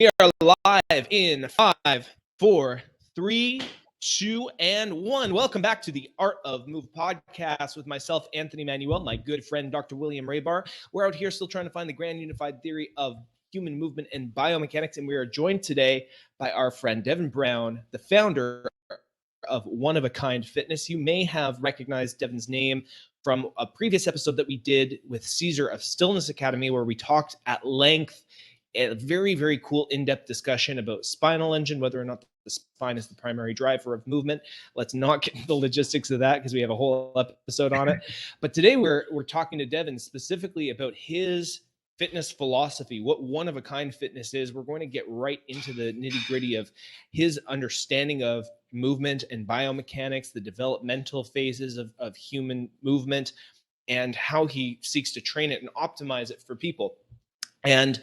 are live in 5, 4, 3, 2, and 1. Welcome back to the Art of Move podcast with myself, Anthony Manuel, my good friend, Dr. William Raybar. We're out here still trying to find the grand unified theory of human movement and biomechanics, and we are joined today by our friend Devon Brown, the founder of One of a Kind Fitness. You may have recognized Devon's name from a previous episode that we did with Caesar of Stillness Academy, where we talked at length, a very, very cool in-depth discussion about spinal engine, whether or not the spine is the primary driver of movement. Let's not get into the logistics of that because we have a whole episode on it. But today we're talking to Devon specifically about his fitness philosophy, what one-of-a-kind fitness is. We're going to get right into the nitty-gritty of his understanding of movement and biomechanics, the developmental phases of human movement, and how he seeks to train it and optimize it for people. And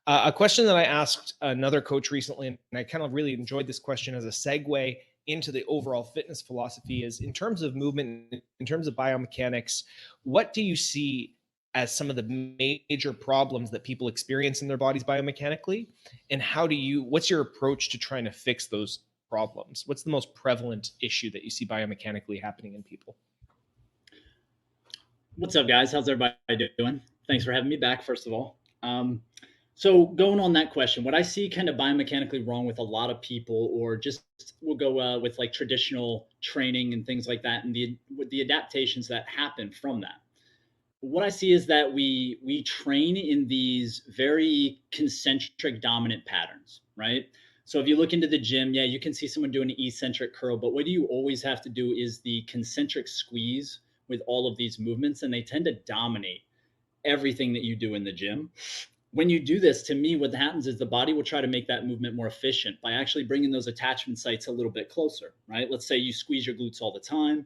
a question that I asked another coach recently, and I kind of really enjoyed this question as a segue into the overall fitness philosophy, is in terms of movement, in terms of biomechanics, what do you see as some of the major problems that people experience in their bodies biomechanically? And what's your approach to trying to fix those problems? What's the most prevalent issue that you see biomechanically happening in people? What's up, guys? How's everybody doing? Thanks for having me back, first of all. So going on that question, what I see kind of biomechanically wrong with a lot of people, or just we'll go with like traditional training and things like that, and the adaptations that happen from that. What I see is that we train in these very concentric dominant patterns, right? So if you look into the gym, yeah, you can see someone doing an eccentric curl, but what you always have to do is the concentric squeeze with all of these movements, and they tend to dominate everything that you do in the gym. When you do this, to me, what happens is the body will try to make that movement more efficient by actually bringing those attachment sites a little bit closer, right? Let's say you squeeze your glutes all the time.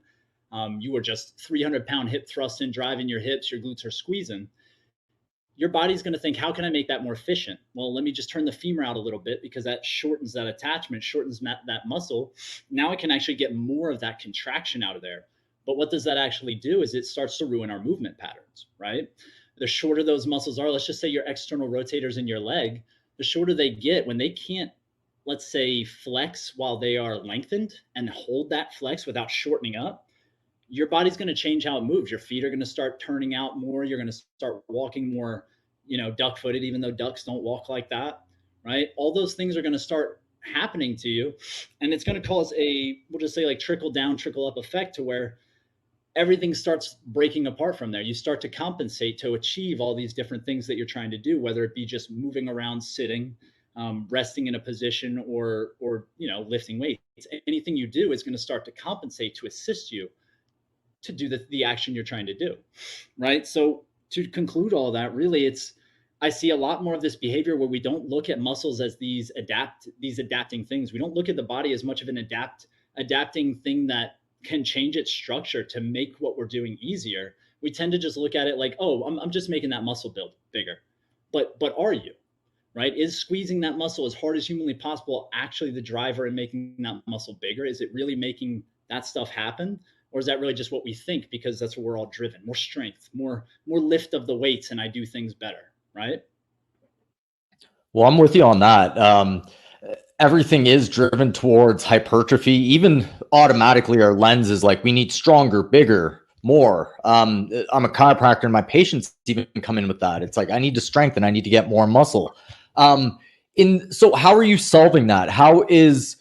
You are just 300-pound hip thrusting, driving your hips, your glutes are squeezing. Your body's going to think, how can I make that more efficient? Well, let me just turn the femur out a little bit, because that shortens that attachment, shortens that muscle. Now I can actually get more of that contraction out of there. But what does that actually do is it starts to ruin our movement patterns, right? The shorter those muscles are, let's just say your external rotators in your leg, the shorter they get, when they can't, let's say, flex while they are lengthened and hold that flex without shortening up, your body's going to change how it moves. Your feet are going to start turning out more. You're going to start walking more, duck-footed, even though ducks don't walk like that, right? All those things are going to start happening to you. And it's going to cause we'll just say like trickle down, trickle up effect, to where everything starts breaking apart from there. You start to compensate to achieve all these different things that you're trying to do, whether it be just moving around, sitting, resting in a position, or lifting weights. Anything you do is going to start to compensate to assist you to do the action you're trying to do, right? So to conclude all that, really, I see a lot more of this behavior where we don't look at muscles as these adapting things. We don't look at the body as much of an adapting thing that can change its structure to make what we're doing easier. We tend to just look at it like, oh, I'm just making that muscle build bigger. But are you, right? Is squeezing that muscle as hard as humanly possible actually the driver in making that muscle bigger? Is it really making that stuff happen? Or is that really just what we think, because that's where we're all driven? More strength, more lift of the weights, and I do things better, right? Well, I'm with you on that. Everything is driven towards hypertrophy. Even automatically, our lens is like, we need stronger, bigger, more. I'm a chiropractor, and my patients even come in with that. It's like, I need to strengthen, I need to get more muscle. So how are you solving that? How is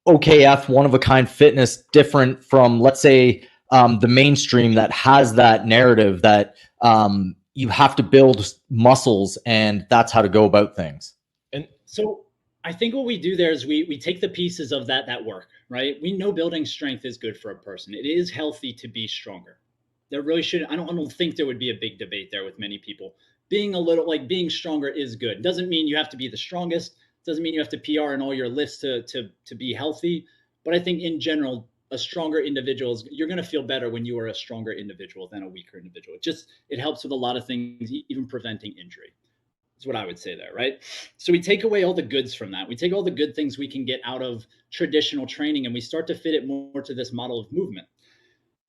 OKF, one of a kind fitness, different from, let's say, the mainstream that has that narrative that you have to build muscles and that's how to go about things? And so I think what we do there is we take the pieces of that work, right? We know building strength is good for a person. It is healthy to be stronger. There really shouldn't, I don't think there would be a big debate there with many people. Being stronger is good. Doesn't mean you have to be the strongest. Doesn't mean you have to PR in all your lifts to be healthy. But I think in general, a stronger individual, you're going to feel better when you are a stronger individual than a weaker individual. It helps with a lot of things, even preventing injury. Is what I would say there, right? So we take away all the goods from that. We take all the good things we can get out of traditional training, and we start to fit it more to this model of movement.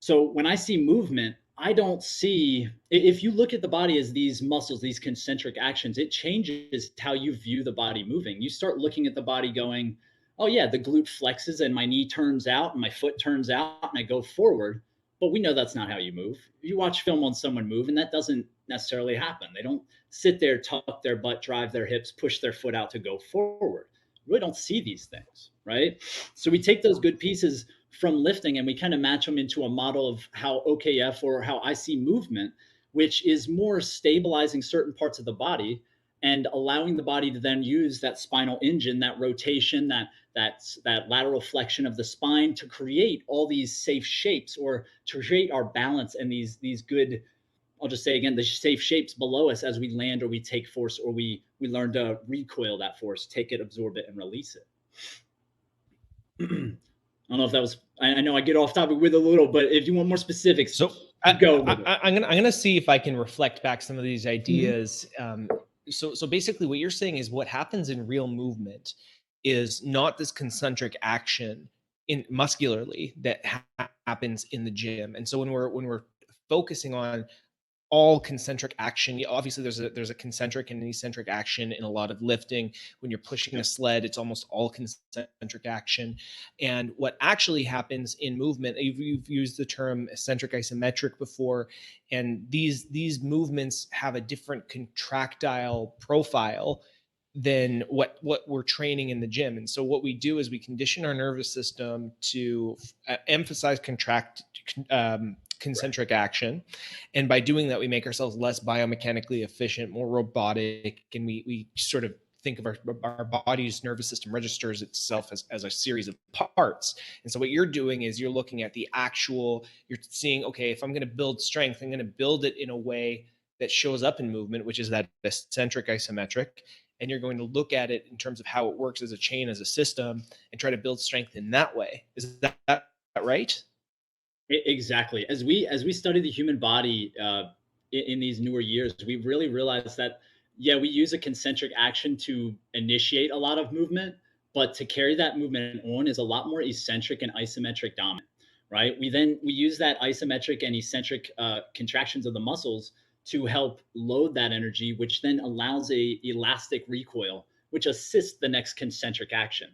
So when I see movement, I don't see, if you look at the body as these muscles, these concentric actions, it changes how you view the body moving. You start looking at the body going, oh yeah, the glute flexes and my knee turns out and my foot turns out and I go forward. But we know that's not how you move. You watch film on someone move and that doesn't necessarily happen. They don't sit there, tuck their butt, drive their hips, push their foot out to go forward. We really don't see these things, right? So we take those good pieces from lifting and we kind of match them into a model of how OKF or how I see movement, which is more stabilizing certain parts of the body and allowing the body to then use that spinal engine, that rotation, that lateral flexion of the spine to create all these safe shapes or to create our balance and these good, I'll just say again, the safe shapes below us as we land or we take force or we learn to recoil that force, take it, absorb it, and release it. I don't know if that was, I know I get off topic with a little, but if you want more specifics, so I'm gonna see if I can reflect back some of these ideas. So basically what you're saying is what happens in real movement is not this concentric action in muscularly that happens in the gym. And so when we're focusing on all concentric action, obviously there's a concentric and an eccentric action in a lot of lifting. When you're pushing a sled, it's almost all concentric action. And what actually happens in movement, you've used the term eccentric-isometric before, and these movements have a different contractile profile than what we're training in the gym. And so what we do is we condition our nervous system to emphasize concentric action. And by doing that, we make ourselves less biomechanically efficient, more robotic, and we sort of think of our body's nervous system registers itself as a series of parts. And so what you're doing is you're looking at the actual, you're seeing, okay, if I'm going to build strength, I'm going to build it in a way that shows up in movement, which is that eccentric-isometric. And you're going to look at it in terms of how it works as a chain, as a system, and try to build strength in that way. Is that right? Exactly. As we study the human body in these newer years, we really realized that, yeah, we use a concentric action to initiate a lot of movement, but to carry that movement on is a lot more eccentric and isometric dominant, right? We use that isometric and eccentric contractions of the muscles to help load that energy, which then allows a elastic recoil, which assists the next concentric action,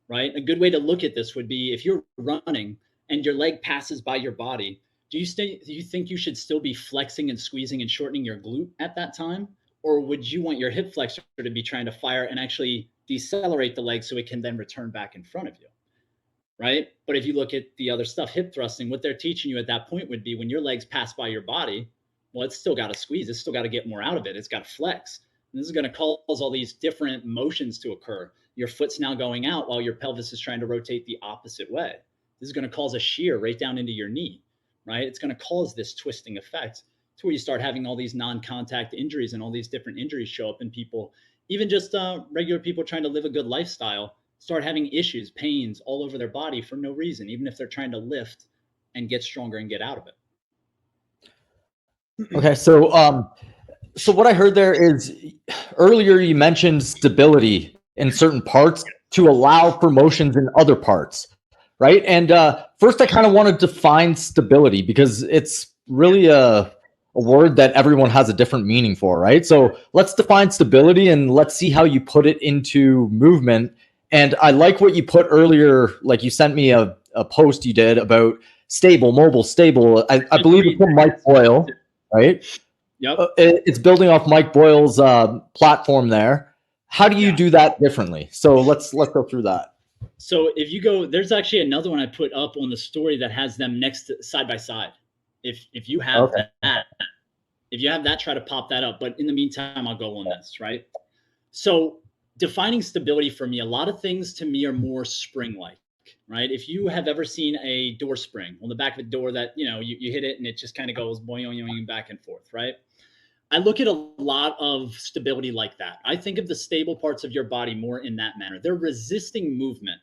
right? A good way to look at this would be if you're running and your leg passes by your body, do you think you should still be flexing and squeezing and shortening your glute at that time? Or would you want your hip flexor to be trying to fire and actually decelerate the leg so it can then return back in front of you, right? But if you look at the other stuff, hip thrusting, what they're teaching you at that point would be when your legs pass by your body, well, it's still got to squeeze. It's still got to get more out of it. It's got to flex. And this is going to cause all these different motions to occur. Your foot's now going out while your pelvis is trying to rotate the opposite way. This is going to cause a shear right down into your knee, right? It's going to cause this twisting effect to where you start having all these non-contact injuries and all these different injuries show up in people. Even just regular people trying to live a good lifestyle start having issues, pains all over their body for no reason, even if they're trying to lift and get stronger and get out of it. Okay, so what I heard there is earlier you mentioned stability in certain parts to allow for motions in other parts, right? And first I kind of want to define stability because it's really a word that everyone has a different meaning for, right? So let's define stability and let's see how you put it into movement. And I like what you put earlier, like you sent me a post you did about stable, mobile, stable. I believe it's from Mike Boyle, right? Yep. It's building off Mike Boyle's platform there. How do you do that differently? So let's go through that. So if you go, there's actually another one I put up on the story that has them next to, side by side. If you have that, if you have that, try to pop that up. But in the meantime, I'll go on this, right? So defining stability for me, a lot of things to me are more spring-like, right? If you have ever seen a door spring on the back of a door that, you hit it and it just kind of goes boing back and forth, right? I look at a lot of stability like that. I think of the stable parts of your body more in that manner. They're resisting movement,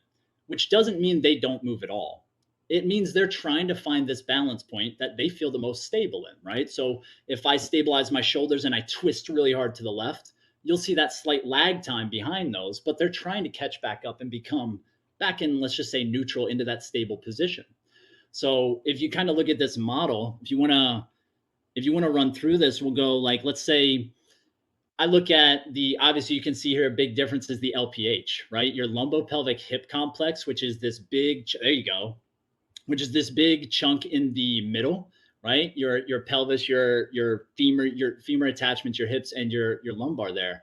which doesn't mean they don't move at all. It means they're trying to find this balance point that they feel the most stable in, right? So if I stabilize my shoulders and I twist really hard to the left, you'll see that slight lag time behind those, but they're trying to catch back up and become back in, let's just say, neutral into that stable position. So if you kind of look at this model, if you want to if you want to run through this, we'll go like, let's say I look at obviously you can see here a big difference is the LPH, right? Your lumbopelvic hip complex, which is this big, there you go, which is this big chunk in the middle, right? Your pelvis, your femur attachments, your hips, and your lumbar there.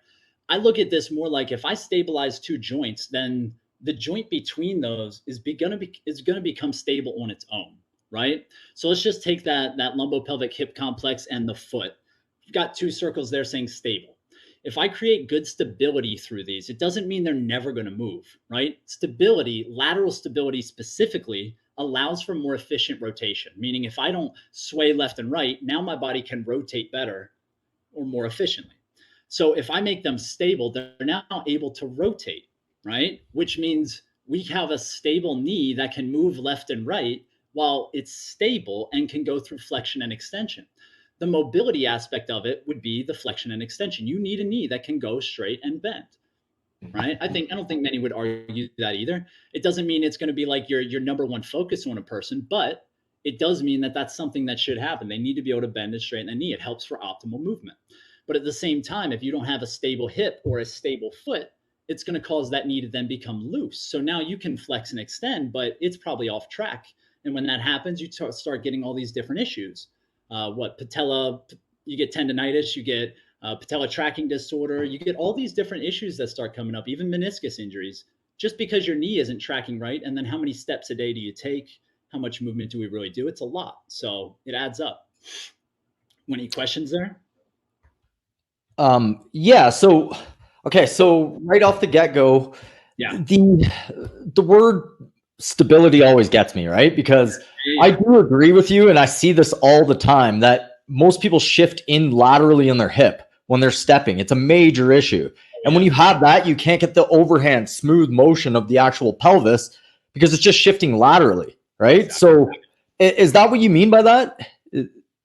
I look at this more like if I stabilize two joints, then the joint between those is going to become stable on its own, right? So let's just take that lumbopelvic hip complex and the foot. You've got two circles there saying stable. If I create good stability through these, it doesn't mean they're never going to move, right? Stability, lateral stability specifically, allows for more efficient rotation, meaning if I don't sway left and right, now my body can rotate better or more efficiently. So if I make them stable, they're now able to rotate, right? Which means we have a stable knee that can move left and right while it's stable and can go through flexion and extension. The mobility aspect of it would be the flexion and extension. You need a knee that can go straight and bend, right? I don't think many would argue that either. It doesn't mean it's going to be like your number one focus on a person, but it does mean that that's something that should happen. They need to be able to bend and straighten the knee. It helps for optimal movement. But at the same time, if you don't have a stable hip or a stable foot, it's going to cause that knee to then become loose. So now you can flex and extend, but it's probably off track. And when that happens, you start getting all these different issues. Patella, you get tendonitis, you get patella tracking disorder, you get all these different issues that start coming up, even meniscus injuries, just because your knee isn't tracking right. And then how many steps a day do you take? How much movement do we really do? It's a lot. So it adds up. Any questions there? Yeah. So, okay. So right off the get-go, yeah, the word stability always gets me, right? Because I do agree with you, and I see this all the time, that most people shift in laterally in their hip when they're stepping. It's a major issue. And when you have that, you can't get the overhand smooth motion of the actual pelvis because it's just shifting laterally, right? Exactly. So is that what you mean by that?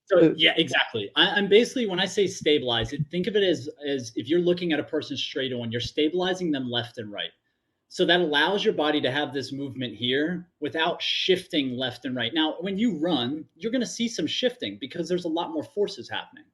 So, yeah, exactly. I'm basically, when I say stabilize it, think of it as if you're looking at a person straight on, you're stabilizing them left and right. So that allows your body to have this movement here without shifting left and right. Now, when you run, you're going to see some shifting because there's a lot more forces happening.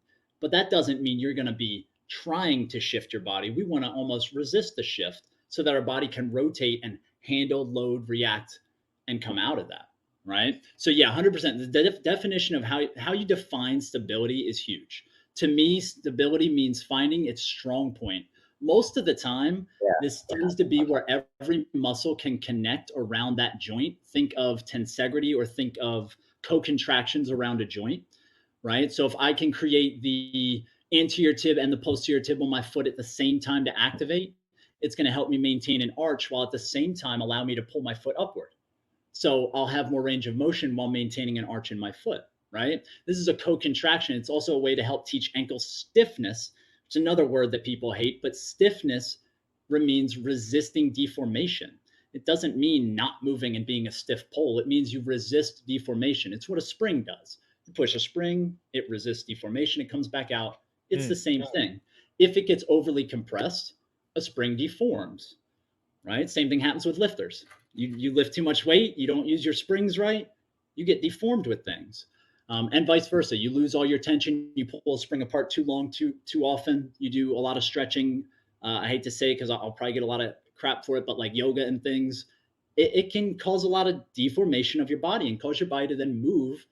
But that doesn't mean you're going to be trying to shift your body. We want to almost resist the shift so that our body can rotate and handle, load, react, and come out of that, right? So yeah, 100%. The definition of how you define stability is huge. To me, stability means finding its strong point. Most of the time, this tends to be where every muscle can connect around that joint. Think of tensegrity or think of co-contractions around a joint, right? So if I can create the anterior tib and the posterior tib on my foot at the same time to activate, it's going to help me maintain an arch while at the same time allow me to pull my foot upward. So I'll have more range of motion while maintaining an arch in my foot, right? This is a co-contraction. It's also a way to help teach ankle stiffness. It's another word that people hate, but stiffness means resisting deformation. It doesn't mean not moving and being a stiff pole. It means you resist deformation. It's what a spring does. You push a spring, it resists deformation, it comes back out. It's the same thing. If it gets overly compressed, a spring deforms, right? Same thing happens with lifters. You lift too much weight, you don't use your springs right, you get deformed with things. And vice versa. You lose all your tension. You pull a spring apart too long, too often. You do a lot of stretching. I hate to say it because I'll probably get a lot of crap for it, but like yoga and things, it can cause a lot of deformation of your body and cause your body to then move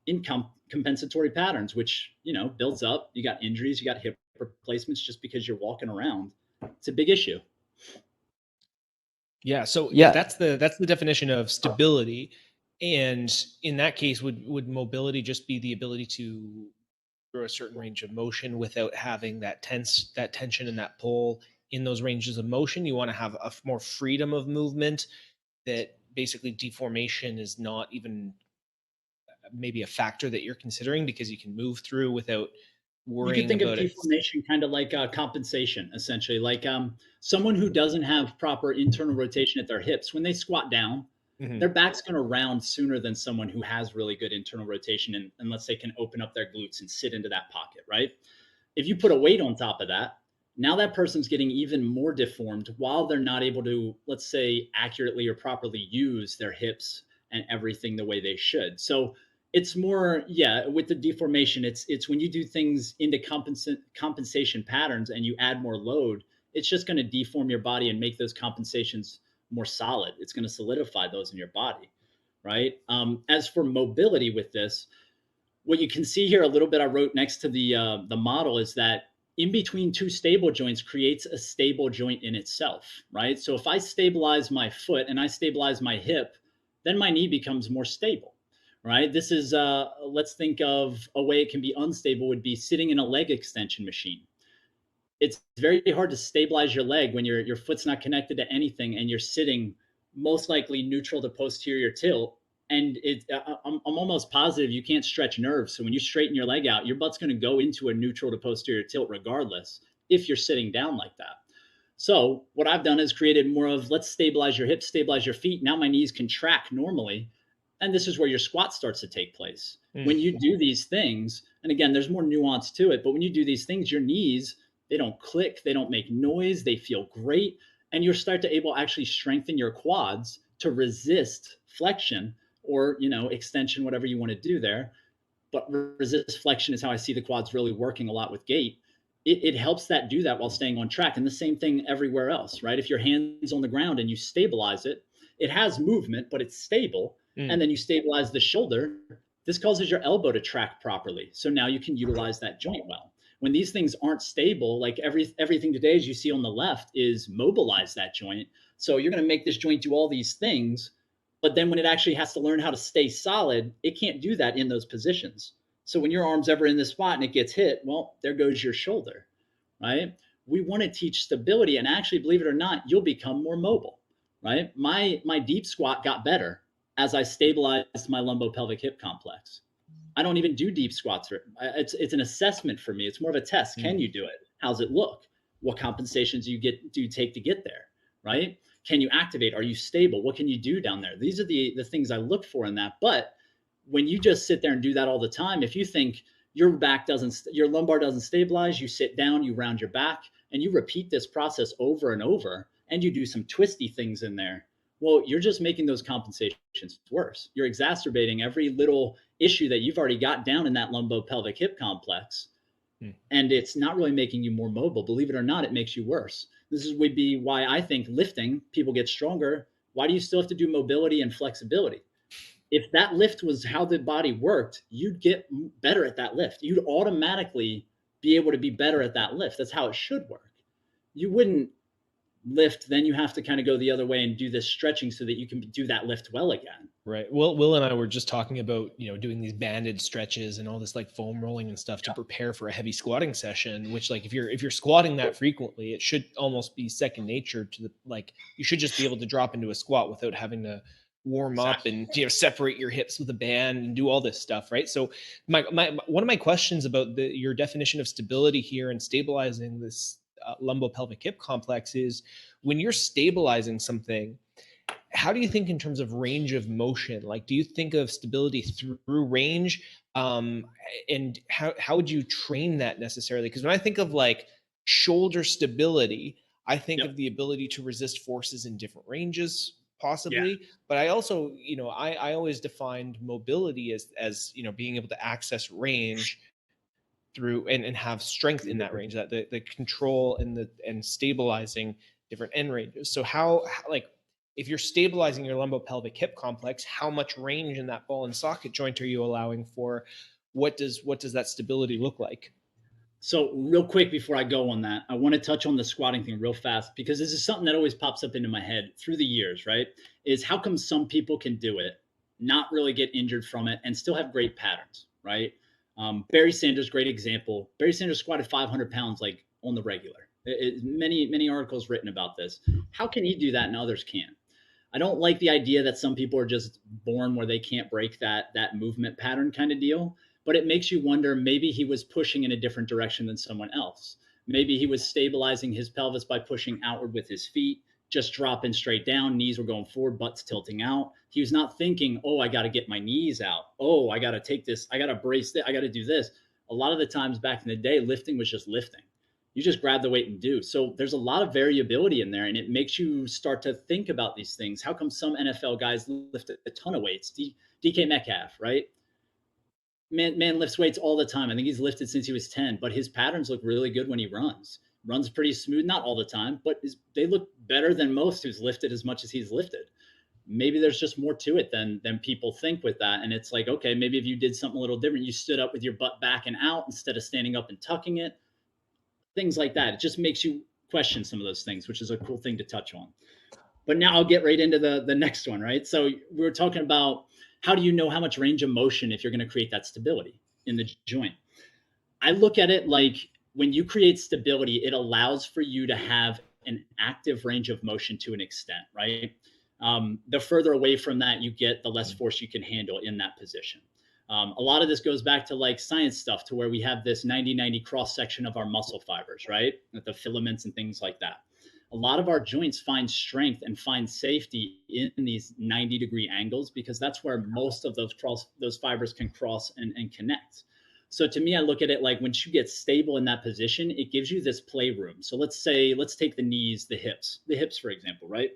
in compensatory patterns, which, builds up. You got injuries, you got hip replacements just because you're walking around. It's a big issue. Yeah. So yeah, that's the definition of stability. And in that case, would mobility just be the ability to through a certain range of motion without having that tension and that pull in those ranges of motion? You want to have a more freedom of movement, that basically deformation is not even maybe a factor that you're considering because you can move through without worrying about it. You can think of deformation kind of like compensation, essentially. Like someone who doesn't have proper internal rotation at their hips, when they squat down, their back's going to round sooner than someone who has really good internal rotation and let's say can open up their glutes and sit into that pocket, right? If you put a weight on top of that, now that person's getting even more deformed while they're not able to, let's say, accurately or properly use their hips and everything the way they should. So It's more, yeah, with the deformation, it's when you do things into compensation patterns and you add more load, it's just going to deform your body and make those compensations more solid. It's going to solidify those in your body, right? As for mobility with this, what you can see here a little bit, I wrote next to the model, is that in between two stable joints creates a stable joint in itself, right? So if I stabilize my foot and I stabilize my hip, then my knee becomes more stable, right? This is, let's think of a way it can be unstable would be sitting in a leg extension machine. It's very hard to stabilize your leg when your foot's not connected to anything and you're sitting most likely neutral to posterior tilt. And I'm almost positive you can't stretch nerves. So when you straighten your leg out, your butt's going to go into a neutral to posterior tilt regardless if you're sitting down like that. So what I've done is created more of, let's stabilize your hips, stabilize your feet. Now my knees can track normally. And this is where your squat starts to take place. When you do these things, and again, there's more nuance to it, but when you do these things, your knees, they don't click, they don't make noise, they feel great. And you start to able actually strengthen your quads to resist flexion or, extension, whatever you want to do there. But resist flexion is how I see the quads really working a lot with Gait. It helps that do that while staying on track. And the same thing everywhere else, right? If your hand's on the ground and you stabilize it, it has movement, but it's stable. And then you stabilize the shoulder. This causes your elbow to track properly. So now you can utilize that joint well. When these things aren't stable, like everything today, as you see on the left, is mobilize that joint. So you're going to make this joint do all these things. But then when it actually has to learn how to stay solid, it can't do that in those positions. So when your arm's ever in this spot and it gets hit, well, there goes your shoulder, right? We want to teach stability, and actually, believe it or not, you'll become more mobile, right? My deep squat got better as I stabilized my lumbopelvic hip complex. I don't even do deep squats. It's an assessment for me. It's more of a test. Can you do it? How's it look? What compensations do you take to get there, right? Can you activate? Are you stable? What can you do down there? These are the things I look for in that. But when you just sit there and do that all the time, if you think your lumbar doesn't stabilize, you sit down, you round your back, and you repeat this process over and over, and you do some twisty things in there, well, you're just making those compensations worse. You're exacerbating every little issue that you've already got down in that lumbopelvic hip complex. And it's not really making you more mobile. Believe it or not, it makes you worse. Would be why I think lifting, people get stronger. Why do you still have to do mobility and flexibility? If that lift was how the body worked, you'd get better at that lift. You'd automatically be able to be better at that lift. That's how it should work. You wouldn't lift, then you have to kind of go the other way and do this stretching so that you can do that lift well again. Right. Well, Will and I were just talking about, doing these banded stretches and all this like foam rolling and stuff to prepare for a heavy squatting session, which like if you're squatting that frequently, it should almost be second nature to you should just be able to drop into a squat without having to warm up and separate your hips with a band and do all this stuff, right? So one of my questions about your definition of stability here and stabilizing this lumbopelvic hip complex is, when you're stabilizing something, how do you think in terms of range of motion? Like, do you think of stability through range? And how would you train that necessarily? Because when I think of like shoulder stability, I think of the ability to resist forces in different ranges, possibly. But I also, I always defined mobility as being able to access range through and have strength in that range, that the control and stabilizing different end ranges. So how like, if you're stabilizing your lumbopelvic hip complex, how much range in that ball and socket joint are you allowing for? What does that stability look like? So real quick before I go on that, I want to touch on the squatting thing real fast, because this is something that always pops up into my head through the years, right? Is how come some people can do it, not really get injured from it, and still have great patterns, right? Barry Sanders, great example. Barry Sanders squatted 500 pounds like on the regular. Many articles written about this. How can he do that and others can't? I don't like the idea that some people are just born where they can't break that movement pattern kind of deal. But it makes you wonder, maybe he was pushing in a different direction than someone else. Maybe he was stabilizing his pelvis by pushing outward with his feet, just dropping straight down, knees were going forward, butts tilting out. He was not thinking, oh, I got to get my knees out. Oh, I got to take this. I got to brace this. I got to do this. A lot of the times back in the day, lifting was just lifting. You just grab the weight and do. So there's a lot of variability in there, and it makes you start to think about these things. How come some NFL guys lift a ton of weights? DK Metcalf, right? Man lifts weights all the time. I think he's lifted since he was 10, but his patterns look really good when he runs pretty smooth, not all the time, but they look better than most who's lifted as much as he's lifted. Maybe there's just more to it than people think with that. And it's like, okay, maybe if you did something a little different, you stood up with your butt back and out instead of standing up and tucking it, things like that. It just makes you question some of those things, which is a cool thing to touch on. But now I'll get right into the next one, right? So we were talking about how do you know how much range of motion if you're going to create that stability in the joint? I look at it like when you create stability, it allows for you to have an active range of motion to an extent, right? The further away from that you get, the less force you can handle in that position. A lot of this goes back to like science stuff, to where we have this 90-90 cross section of our muscle fibers, right? With the filaments and things like that. A lot of our joints find strength and find safety in these 90-degree angles, because that's where most of those fibers can cross and connect. So to me, I look at it like once you get stable in that position, it gives you this playroom. So let's take the knees, the hips, for example, right?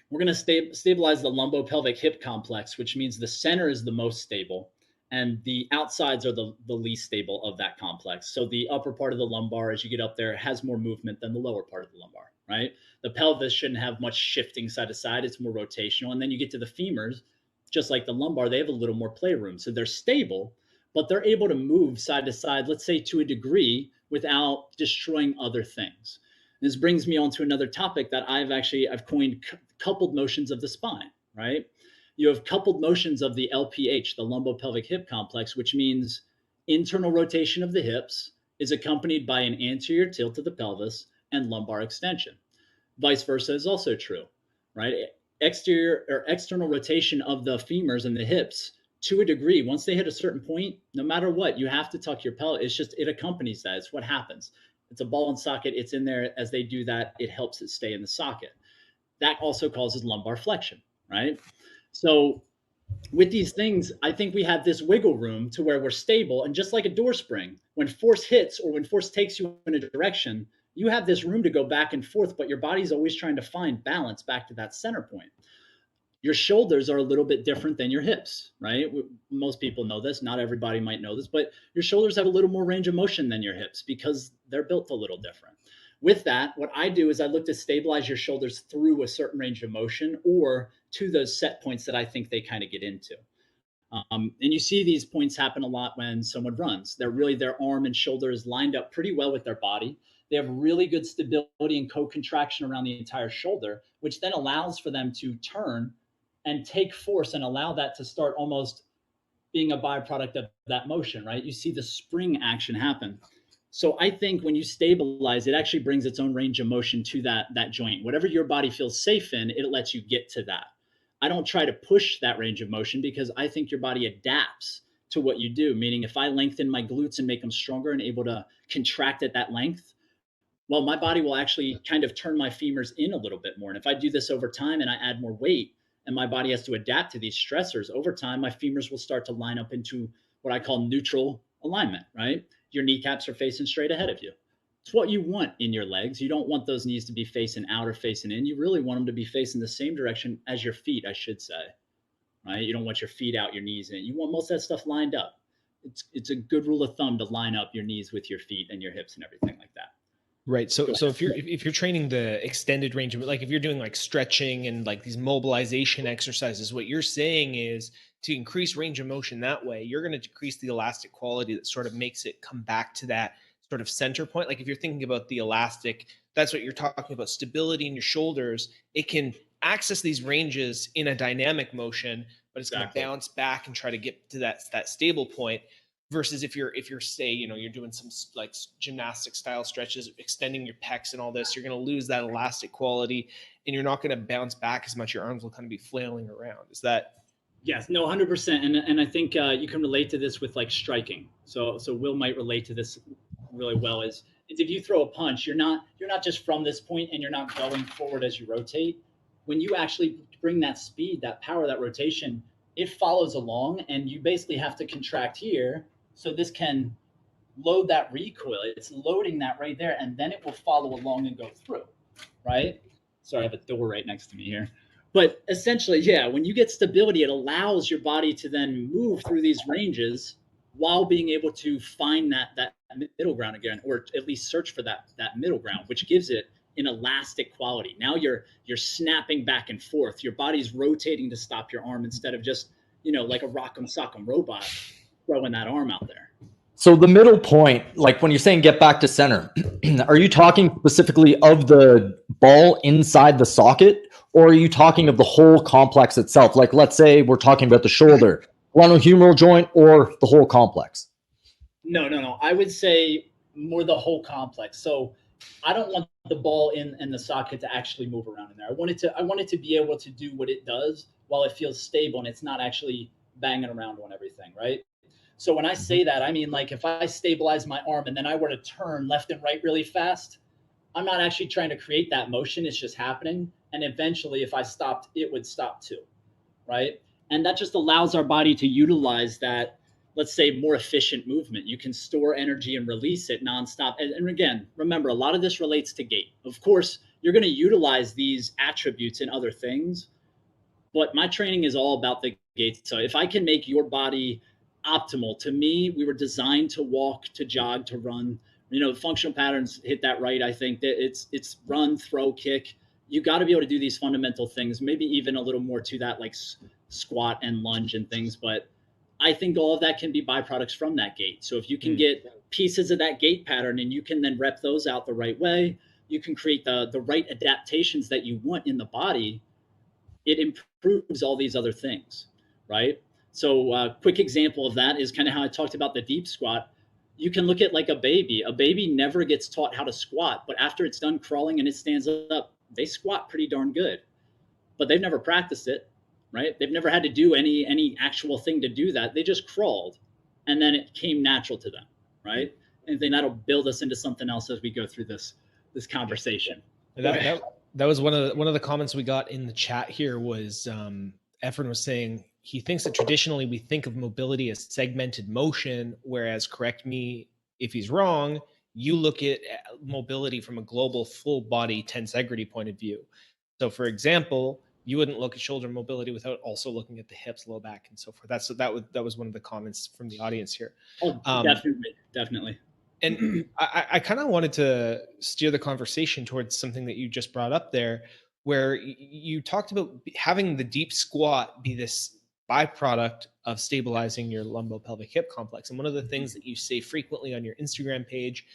We're going to stabilize the lumbopelvic hip complex, which means the center is the most stable and the outsides are the least stable of that complex. So the upper part of the lumbar, as you get up there, has more movement than the lower part of the lumbar, right? The pelvis shouldn't have much shifting side to side. It's more rotational. And then you get to the femurs, just like the lumbar, they have a little more playroom. So they're stable, but they're able to move side to side, let's say to a degree, without destroying other things. This brings me on to another topic that I've coined coupled motions of the spine, right? You have coupled motions of the LPH, the lumbopelvic hip complex, which means internal rotation of the hips is accompanied by an anterior tilt of the pelvis and lumbar extension. Vice versa is also true, right? Exterior or external rotation of the femurs and the hips, to a degree, once they hit a certain point, no matter what, you have to tuck your pelvis. It accompanies that. It's what happens. It's a ball and socket. It's in there. As they do that, it helps it stay in the socket. That also causes lumbar flexion, right? So with these things, I think we have this wiggle room to where we're stable. And just like a door spring, when force hits or when force takes you in a direction, you have this room to go back and forth, but your body's always trying to find balance back to that center point. Your shoulders are a little bit different than your hips, right? Most people know this. Not everybody might know this, but your shoulders have a little more range of motion than your hips because they're built a little different. With that, what I do is I look to stabilize your shoulders through a certain range of motion or to those set points that I think they kind of get into. And you see these points happen a lot when someone runs. Their arm and shoulder is lined up pretty well with their body. They have really good stability and co-contraction around the entire shoulder, which then allows for them to turn and take force and allow that to start almost being a byproduct of that motion, right? You see the spring action happen. So I think when you stabilize, it actually brings its own range of motion to that joint. Whatever your body feels safe in, it lets you get to that. I don't try to push that range of motion because I think your body adapts to what you do. Meaning if I lengthen my glutes and make them stronger and able to contract at that length, well, my body will actually kind of turn my femurs in a little bit more. And if I do this over time and I add more weight, and my body has to adapt to these stressors, over time, my femurs will start to line up into what I call neutral alignment, right? Your kneecaps are facing straight ahead of you. It's what you want in your legs. You don't want those knees to be facing out or facing in. You really want them to be facing the same direction as your feet, I should say, right? You don't want your feet out, your knees in. You want most of that stuff lined up. It's a good rule of thumb to line up your knees with your feet and your hips and everything like that. Right. So if you're training the extended range of, like if you're doing like stretching and like these mobilization exercises, what you're saying is to increase range of motion that way, you're going to decrease the elastic quality that sort of makes it come back to that sort of center point. Like if you're thinking about the elastic, that's what you're talking about, stability in your shoulders. It can access these ranges in a dynamic motion, but it's going to bounce back and try to get to that stable point. Versus if you're say, you're doing some like gymnastic style stretches, extending your pecs and all this, you're going to lose that elastic quality and you're not going to bounce back as much. Your arms will kind of be flailing around. Is that? Yes, no, 100%. And I think you can relate to this with like striking. So Will might relate to this really well is if you throw a punch, you're not just from this point and you're not going forward as you rotate. When you actually bring that speed, that power, that rotation, it follows along and you basically have to contract here. So this can load that recoil. It's loading that right there, and then it will follow along and go through, right? Sorry, I have a door right next to me here. But essentially, yeah, when you get stability, it allows your body to then move through these ranges while being able to find that middle ground again, or at least search for that middle ground, which gives it an elastic quality. Now you're snapping back and forth. Your body's rotating to stop your arm instead of just, like a rock'em sock'em robot throwing that arm out there. So the middle point, like when you're saying get back to center, are you talking specifically of the ball inside the socket, or are you talking of the whole complex itself? Like, let's say we're talking about the shoulder, glenohumeral joint, or the whole complex? No. I would say more the whole complex. So I don't want the ball in the socket to actually move around in there. I want it to be able to do what it does while it feels stable and it's not actually banging around on everything, right? So when I say that, I mean, like, if I stabilize my arm and then I were to turn left and right really fast, I'm not actually trying to create that motion. It's just happening. And eventually, if I stopped, it would stop too, right? And that just allows our body to utilize that, let's say, more efficient movement. You can store energy and release it nonstop. And again, remember, a lot of this relates to gait. Of course, you're going to utilize these attributes in other things, but my training is all about the gait. So if I can make your body optimal, to me, we were designed to walk, to jog, to run. The functional patterns hit that right. I think that it's run, throw, kick. You got to be able to do these fundamental things, maybe even a little more to that, like squat and lunge and things. But I think all of that can be byproducts from that gait. So if you can get pieces of that gait pattern and you can then rep those out the right way, you can create the right adaptations that you want in the body. It improves all these other things, right? So a quick example of that is kind of how I talked about the deep squat. You can look at like a baby. A baby never gets taught how to squat, but after it's done crawling and it stands up, they squat pretty darn good. But they've never practiced it, right? They've never had to do any actual thing to do that. They just crawled, and then it came natural to them, right? And then that'll build us into something else as we go through this conversation. That was one of the comments we got in the chat here. Was Efren was saying he thinks that traditionally we think of mobility as segmented motion, whereas, correct me if he's wrong, you look at mobility from a global full body tensegrity point of view. So for example, you wouldn't look at shoulder mobility without also looking at the hips, low back, and so forth. That was one of the comments from the audience here. Oh, definitely. And I kind of wanted to steer the conversation towards something that you just brought up there, where you talked about having the deep squat be this byproduct of stabilizing your lumbopelvic hip complex. And one of the things that you say frequently on your Instagram page,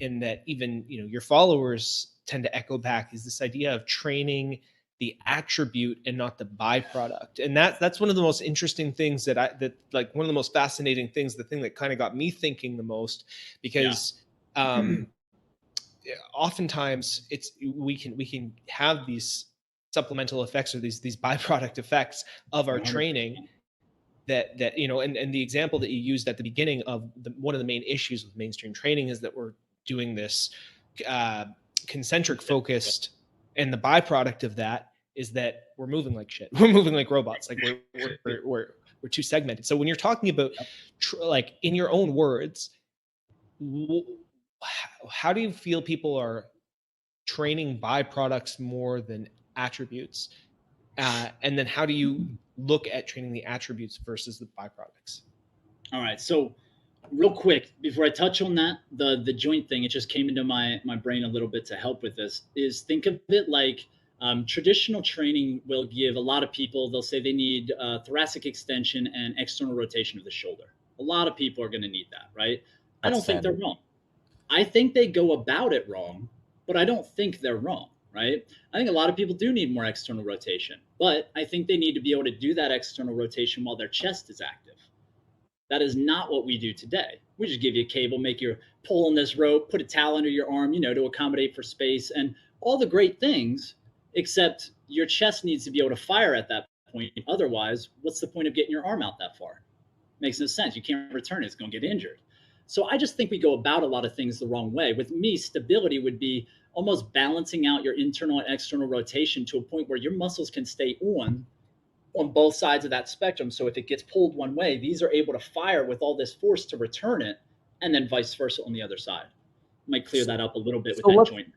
and that even your followers tend to echo back, is this idea of training the attribute and not the byproduct. And that's one of the most interesting things that one of the most fascinating things, the thing that kind of got me thinking the most, because oftentimes we can have these supplemental effects or these byproduct effects of our training that and the example that you used at the beginning of one of the main issues with mainstream training is that we're doing this concentric focused, and the byproduct of that is that we're moving like shit. We're moving like robots. Like we're too segmented. So when you're talking about like in your own words, how do you feel people are training byproducts more than attributes? And then how do you look at training the attributes versus the byproducts? All right. So real quick, before I touch on that, the joint thing, it just came into my brain a little bit to help with this, is think of it like traditional training will give a lot of people, they'll say they need thoracic extension and external rotation of the shoulder. A lot of people are going to need that, right? I don't think they're wrong. I think they go about it wrong, but I don't think they're wrong, right? I think a lot of people do need more external rotation, but I think they need to be able to do that external rotation while their chest is active. That is not what we do today. We just give you a cable, make you pull on this rope, put a towel under your arm, to accommodate for space and all the great things, except your chest needs to be able to fire at that point. Otherwise, what's the point of getting your arm out that far? Makes no sense. You can't return it. It's going to get injured. So I just think we go about a lot of things the wrong way. With me, stability would be almost balancing out your internal and external rotation to a point where your muscles can stay on both sides of that spectrum. So if it gets pulled one way, these are able to fire with all this force to return it, and then vice versa on the other side. Might clear that up a little bit with that joint.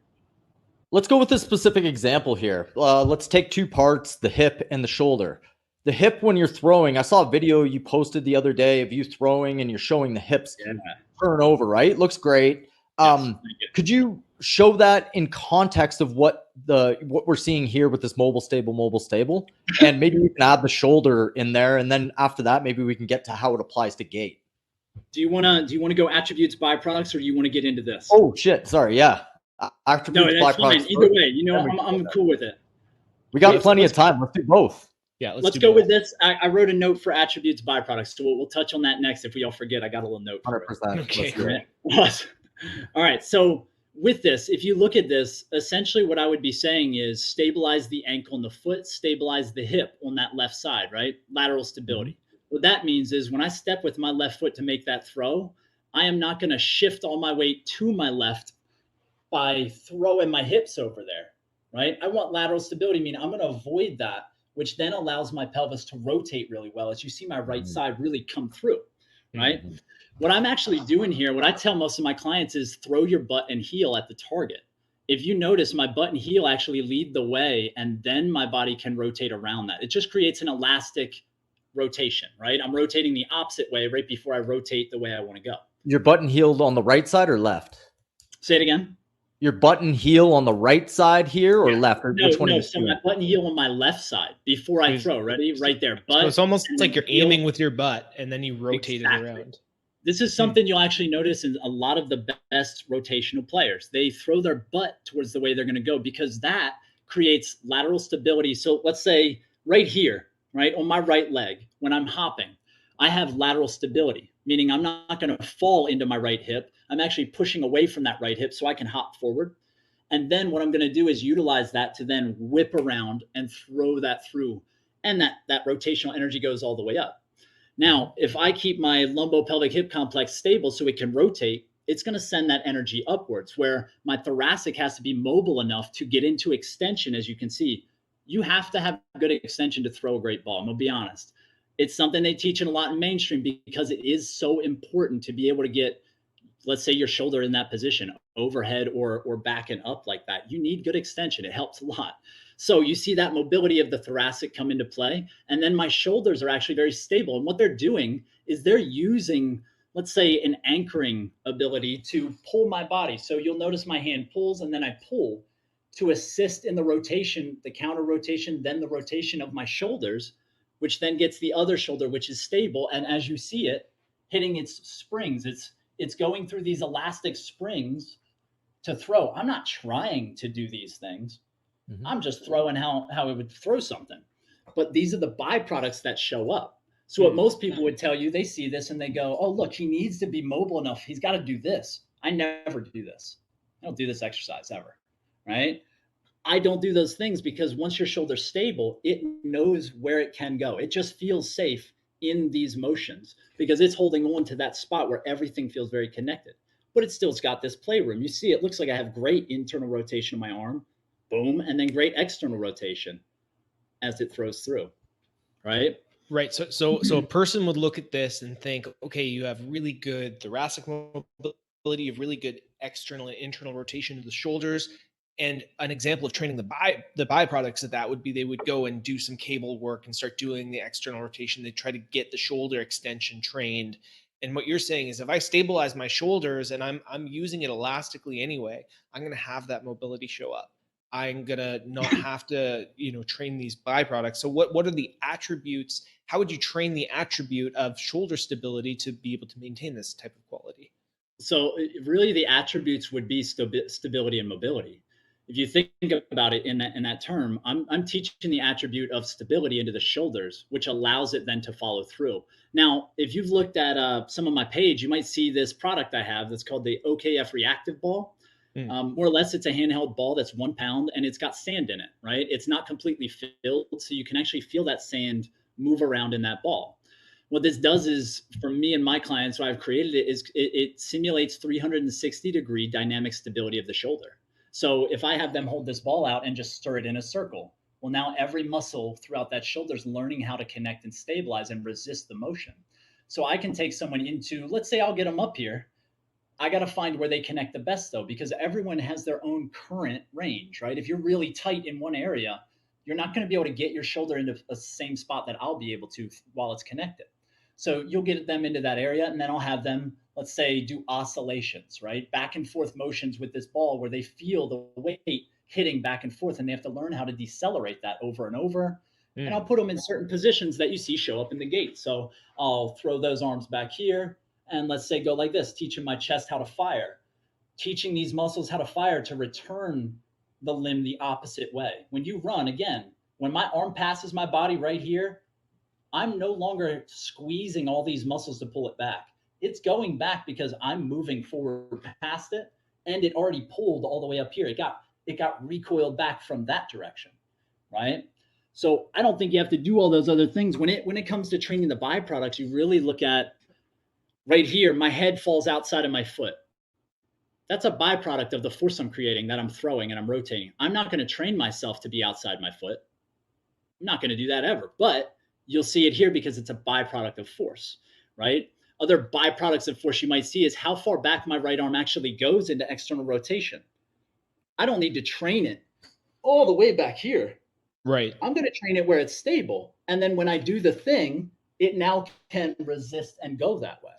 let's go with a specific example here. Let's take two parts, the hip and the shoulder. The hip, when you're throwing, I saw a video you posted the other day of you throwing and you're showing the hips turn over, right? Looks great. Yes, Could you show that in context of what we're seeing here with this mobile stable, and maybe we can add the shoulder in there, and then after that, maybe we can get to how it applies to gait. Do you want to go attributes, byproducts, or do you want to get into this? Oh shit, sorry, yeah. Attributes, no, that's byproducts. fine. Either way, I'm cool with it. We got plenty of time. Let's do both. Yeah, let's go with this. I wrote a note for attributes, byproducts, so we'll touch on that next. If we all forget, I got a little note. 100%. Okay, great. All right, so with this, if you look at this, essentially what I would be saying is stabilize the ankle and the foot, stabilize the hip on that left side, right? Lateral stability. What that means is when I step with my left foot to make that throw, I am not going to shift all my weight to my left by throwing my hips over there, right? I want lateral stability, meaning I'm going to avoid that, which then allows my pelvis to rotate really well. As you see my right side really come through, right? What I'm actually doing here, what I tell most of my clients is throw your butt and heel at the target. If you notice, my butt and heel actually lead the way, and then my body can rotate around that. It just creates an elastic rotation, right? I'm rotating the opposite way right before I rotate the way I want to go. Your butt and heel on the right side or left? Say it again. Your butt and heel on the right side here or left? Or no, which one no. So my butt and heel on my left side before I throw. Ready? Right there. Butt. So it's almost like you're aiming with your butt and then you rotate it around. This is something you'll actually notice in a lot of the best rotational players. They throw their butt towards the way they're going to go because that creates lateral stability. So let's say right here, right on my right leg, when I'm hopping, I have lateral stability, meaning I'm not going to fall into my right hip. I'm actually pushing away from that right hip so I can hop forward. And then what I'm going to do is utilize that to then whip around and throw that through. And that rotational energy goes all the way up. Now, if I keep my lumbopelvic hip complex stable so it can rotate, it's going to send that energy upwards, where my thoracic has to be mobile enough to get into extension. As you can see, you have to have good extension to throw a great ball. I'm going to be honest. It's something they teach in a lot in mainstream because it is so important to be able to get, let's say, your shoulder in that position, overhead or back and up like that. You need good extension. It helps a lot. So you see that mobility of the thoracic come into play. And then my shoulders are actually very stable. And what they're doing is they're using, let's say, an anchoring ability to pull my body. So you'll notice my hand pulls and then I pull to assist in the rotation, the counter rotation, then the rotation of my shoulders, which then gets the other shoulder, which is stable. And as you see it hitting its springs, it's going through these elastic springs to throw. I'm not trying to do these things. I'm just throwing how it would throw something. But these are the byproducts that show up. So what most people would tell you, they see this and they go, oh, look, he needs to be mobile enough. He's got to do this. I never do this. I don't do this exercise ever, right? I don't do those things because once your shoulder's stable, it knows where it can go. It just feels safe in these motions because it's holding on to that spot where everything feels very connected. But it still's got this playroom. You see, it looks like I have great internal rotation of my arm. Boom, and then great external rotation as it throws through, right? Right. So a person would look at this and think, okay, you have really good thoracic mobility, you have really good external and internal rotation of the shoulders. And an example of training the byproducts of that would be they would go and do some cable work and start doing the external rotation. They try to get the shoulder extension trained. And what you're saying is if I stabilize my shoulders and I'm using it elastically anyway, I'm going to have that mobility show up. I'm going to not have to, train these byproducts. So what are the attributes? How would you train the attribute of shoulder stability to be able to maintain this type of quality? So really the attributes would be stability and mobility. If you think about it in that term, I'm teaching the attribute of stability into the shoulders, which allows it then to follow through. Now, if you've looked at some of my page, you might see this product I have that's called the OKF Reactive Ball. More or less, it's a handheld ball that's 1 pound and it's got sand in it, right? It's not completely filled, so you can actually feel that sand move around in that ball. What this does is, for me and my clients, so I've created it, is it simulates 360-degree dynamic stability of the shoulder. So if I have them hold this ball out and just stir it in a circle, well, now every muscle throughout that shoulder is learning how to connect and stabilize and resist the motion. So I can take someone into, let's say I'll get them up here. I got to find where they connect the best though, because everyone has their own current range, right? If you're really tight in one area, you're not going to be able to get your shoulder into the same spot that I'll be able to while it's connected. So you'll get them into that area, and then I'll have them, let's say, do oscillations, right? Back and forth motions with this ball where they feel the weight hitting back and forth, and they have to learn how to decelerate that over and over. And I'll put them in certain positions that you see show up in the gait. So I'll throw those arms back here, and let's say go like this, teaching my chest how to fire, teaching these muscles how to fire to return the limb the opposite way. When you run, again, when my arm passes my body right here, I'm no longer squeezing all these muscles to pull it back. It's going back because I'm moving forward past it, and it already pulled all the way up here. It got recoiled back from that direction, right? So I don't think you have to do all those other things. When it comes to training the byproducts, you really look at right here, my head falls outside of my foot. That's a byproduct of the force I'm creating, that I'm throwing and I'm rotating. I'm not going to train myself to be outside my foot. I'm not going to do that ever, but you'll see it here because it's a byproduct of force, right? Other byproducts of force you might see is how far back my right arm actually goes into external rotation. I don't need to train it all the way back here. Right. I'm going to train it where it's stable. And then when I do the thing, it now can resist and go that way.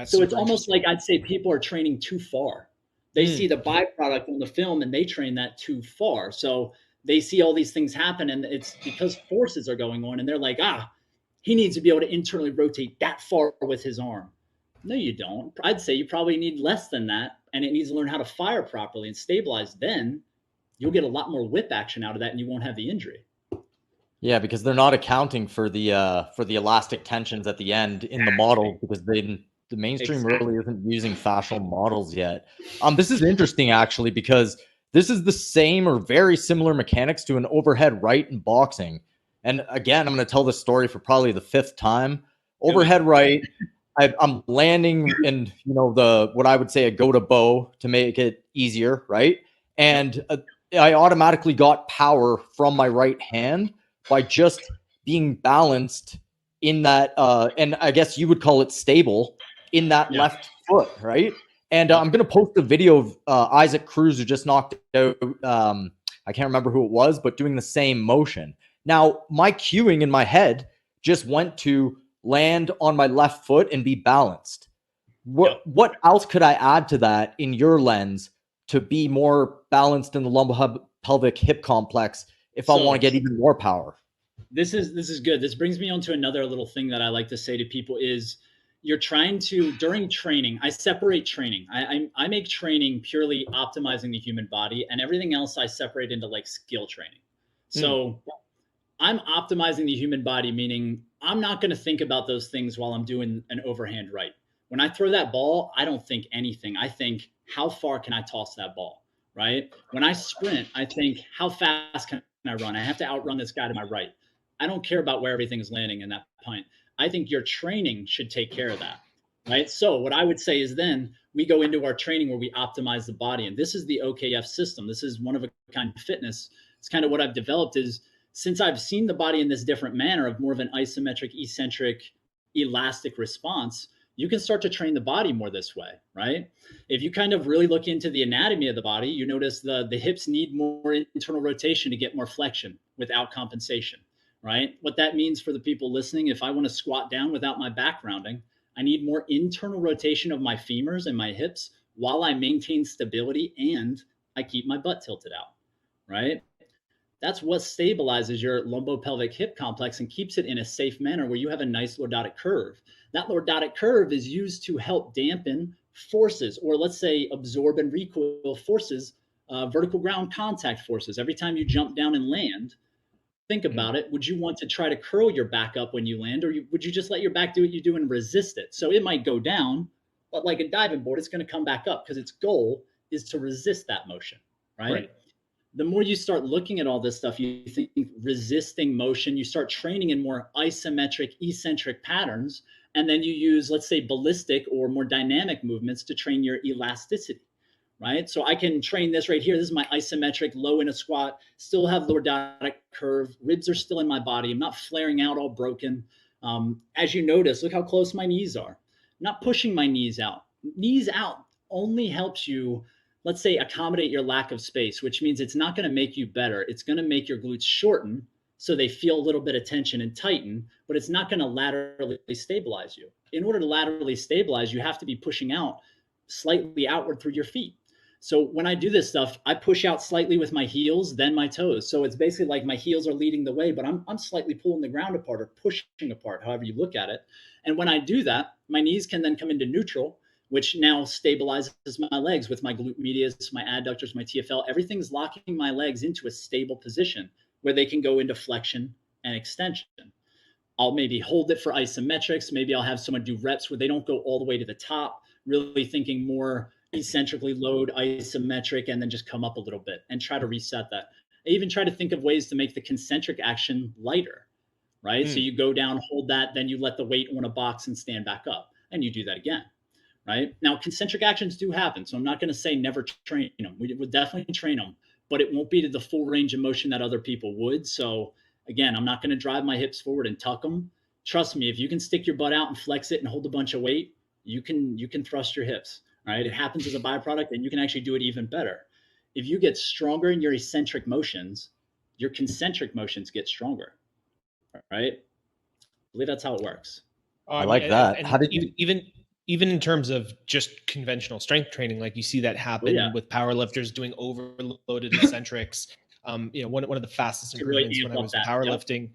So it's almost like I'd say people are training too far. They see the byproduct on the film and they train that too far. So they see all these things happen, and it's because forces are going on, and they're like, he needs to be able to internally rotate that far with his arm. No, you don't. I'd say you probably need less than that, and it needs to learn how to fire properly and stabilize. Then you'll get a lot more whip action out of that, and you won't have the injury. Yeah, because they're not accounting for the elastic tensions at the end in the model, because the mainstream really isn't using fascial models yet. This is interesting actually, because this is the same or very similar mechanics to an overhead right in boxing. And again, I'm going to tell this story for probably the 5th time. Overhead right, I'm landing in, what I would say a go to bow to make it easier, right? And I automatically got power from my right hand by just being balanced in that, and I guess you would call it stable, in that left foot, right? And I'm going to post a video of Isaac Cruz, who just knocked out, I can't remember who it was, but doing the same motion. Now, my cueing in my head just went to land on my left foot and be balanced. What else could I add to that in your lens to be more balanced in the lumbo-pelvic hip complex if I want to get even more power? This is good. This brings me on to another little thing that I like to say to people is, you're trying to, during training, I separate training. I make training purely optimizing the human body, and everything else I separate into like skill training. So I'm optimizing the human body, meaning I'm not going to think about those things while I'm doing an overhand right. When I throw that ball, I don't think anything. I think, how far can I toss that ball, right? When I sprint, I think, how fast can I run? I have to outrun this guy to my right. I don't care about where everything is landing in that point. I think your training should take care of that, right? So what I would say is then we go into our training where we optimize the body. And this is the OKF system. This is one of a kind of fitness. It's kind of what I've developed is, since I've seen the body in this different manner of more of an isometric, eccentric, elastic response, you can start to train the body more this way, right? If you kind of really look into the anatomy of the body, you notice the hips need more internal rotation to get more flexion without compensation. Right? What that means for the people listening, if I want to squat down without my back rounding, I need more internal rotation of my femurs and my hips while I maintain stability and I keep my butt tilted out, right? That's what stabilizes your lumbopelvic hip complex and keeps it in a safe manner where you have a nice lordotic curve. That lordotic curve is used to help dampen forces, or let's say absorb and recoil forces, vertical ground contact forces. Every time you jump down and land, think about it. Would you want to try to curl your back up when you land, or would you just let your back do what you do and resist it? So it might go down, but like a diving board, it's going to come back up because its goal is to resist that motion, right? The more you start looking at all this stuff, you think resisting motion, you start training in more isometric, eccentric patterns, and then you use, let's say, ballistic or more dynamic movements to train your elasticity. Right? So I can train this right here. This is my isometric low in a squat, still have lordotic curve. Ribs are still in my body. I'm not flaring out all broken. As you notice, look how close my knees are. I'm not pushing my knees out. Knees out only helps you, let's say, accommodate your lack of space, which means it's not going to make you better. It's going to make your glutes shorten so they feel a little bit of tension and tighten, but it's not going to laterally stabilize you. In order to laterally stabilize, you have to be pushing out slightly outward through your feet. So when I do this stuff, I push out slightly with my heels, then my toes. So it's basically like my heels are leading the way, but I'm slightly pulling the ground apart or pushing apart, however you look at it. And when I do that, my knees can then come into neutral, which now stabilizes my legs with my glute medius, my adductors, my TFL. Everything's locking my legs into a stable position where they can go into flexion and extension. I'll maybe hold it for isometrics. Maybe I'll have someone do reps where they don't go all the way to the top, really thinking more eccentrically load isometric and then just come up a little bit and try to reset that. I even try to think of ways to make the concentric action lighter, right? So you go down, hold that, then you let the weight on a box and stand back up, and you do that again, right? Now, concentric actions do happen, so I'm not going to say never train them. We would definitely train them, but it won't be to the full range of motion that other people would. So again, I'm not going to drive my hips forward and tuck them. Trust me, if you can stick your butt out and flex it and hold a bunch of weight, you can thrust your hips, right? It happens as a byproduct, and you can actually do it even better. If you get stronger in your eccentric motions, your concentric motions get stronger, right? I believe that's how it works. I like that. And how did you even in terms of just conventional strength training, like you see that happen with powerlifters doing overloaded eccentrics. One of the fastest improvements when I was powerlifting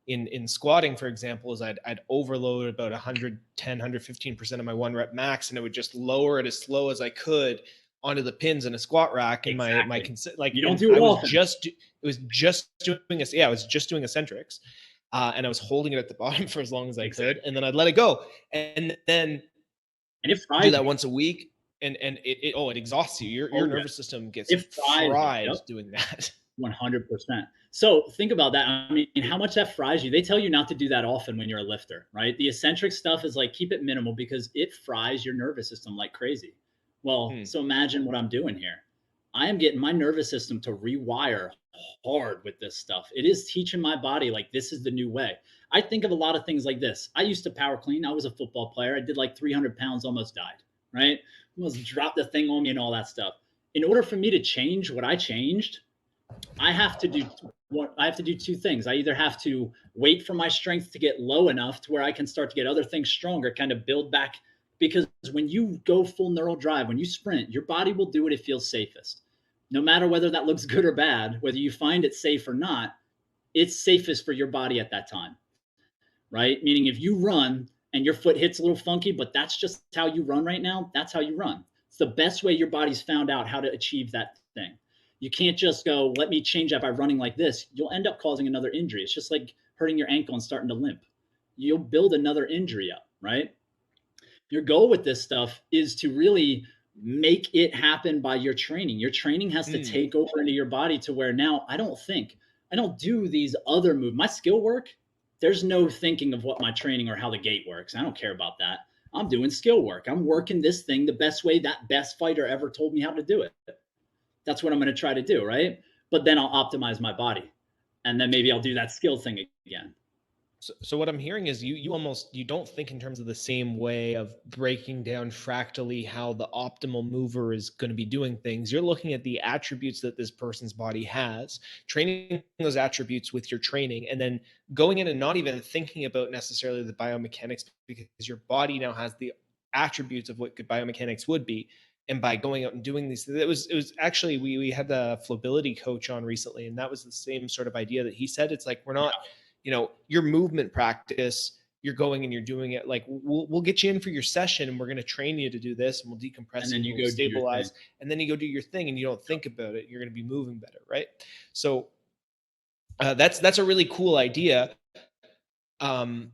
in squatting, for example, is I'd overload about 110, 115% of my 1 rep max, and it would just lower it as slow as I could onto the pins in a squat rack. And you don't do it often. I was just doing eccentrics. And I was holding it at the bottom for as long as I could, and then I'd let it go. And then it do that once a week, and it exhausts you. Your nervous system gets fried doing that. 100%. So think about that. I mean, how much that fries you. They tell you not to do that often when you're a lifter, right? The eccentric stuff is like, keep it minimal because it fries your nervous system like crazy. Well, so imagine what I'm doing here. I am getting my nervous system to rewire hard with this stuff. It is teaching my body like this is the new way. I think of a lot of things like this. I used to power clean. I was a football player. I did like 300 pounds, almost died, right? Almost dropped the thing on me and all that stuff. In order for me to change what I changed, I have to do two things. I either have to wait for my strength to get low enough to where I can start to get other things stronger, kind of build back. Because when you go full neural drive, when you sprint, your body will do what it feels safest. No matter whether that looks good or bad, whether you find it safe or not, it's safest for your body at that time, right? Meaning if you run and your foot hits a little funky, but that's just how you run right now, that's how you run. It's the best way your body's found out how to achieve that thing. You can't just go, let me change that by running like this. You'll end up causing another injury. It's just like hurting your ankle and starting to limp. You'll build another injury up, right? Your goal with this stuff is to really make it happen by your training. Your training has to take over into your body to where now I don't do these other moves. My skill work, there's no thinking of what my training or how the gait works. I don't care about that. I'm doing skill work. I'm working this thing the best way that best fighter ever told me how to do it. That's what I'm going to try to do, right? But then I'll optimize my body. And then maybe I'll do that skill thing again. So what I'm hearing is you don't think in terms of the same way of breaking down fractally how the optimal mover is going to be doing things. You're looking at the attributes that this person's body has, training those attributes with your training, and then going in and not even thinking about necessarily the biomechanics, because your body now has the attributes of what good biomechanics would be. And by going out and doing these, it was actually, we had the flowability coach on recently, and that was the same sort of idea that he said. It's like, we're not, your movement practice, you're going and you're doing it. Like we'll get you in for your session and we're going to train you to do this, and we'll decompress and then you go stabilize, and then you go do your thing and you don't think about it. You're going to be moving better. Right. So that's a really cool idea. So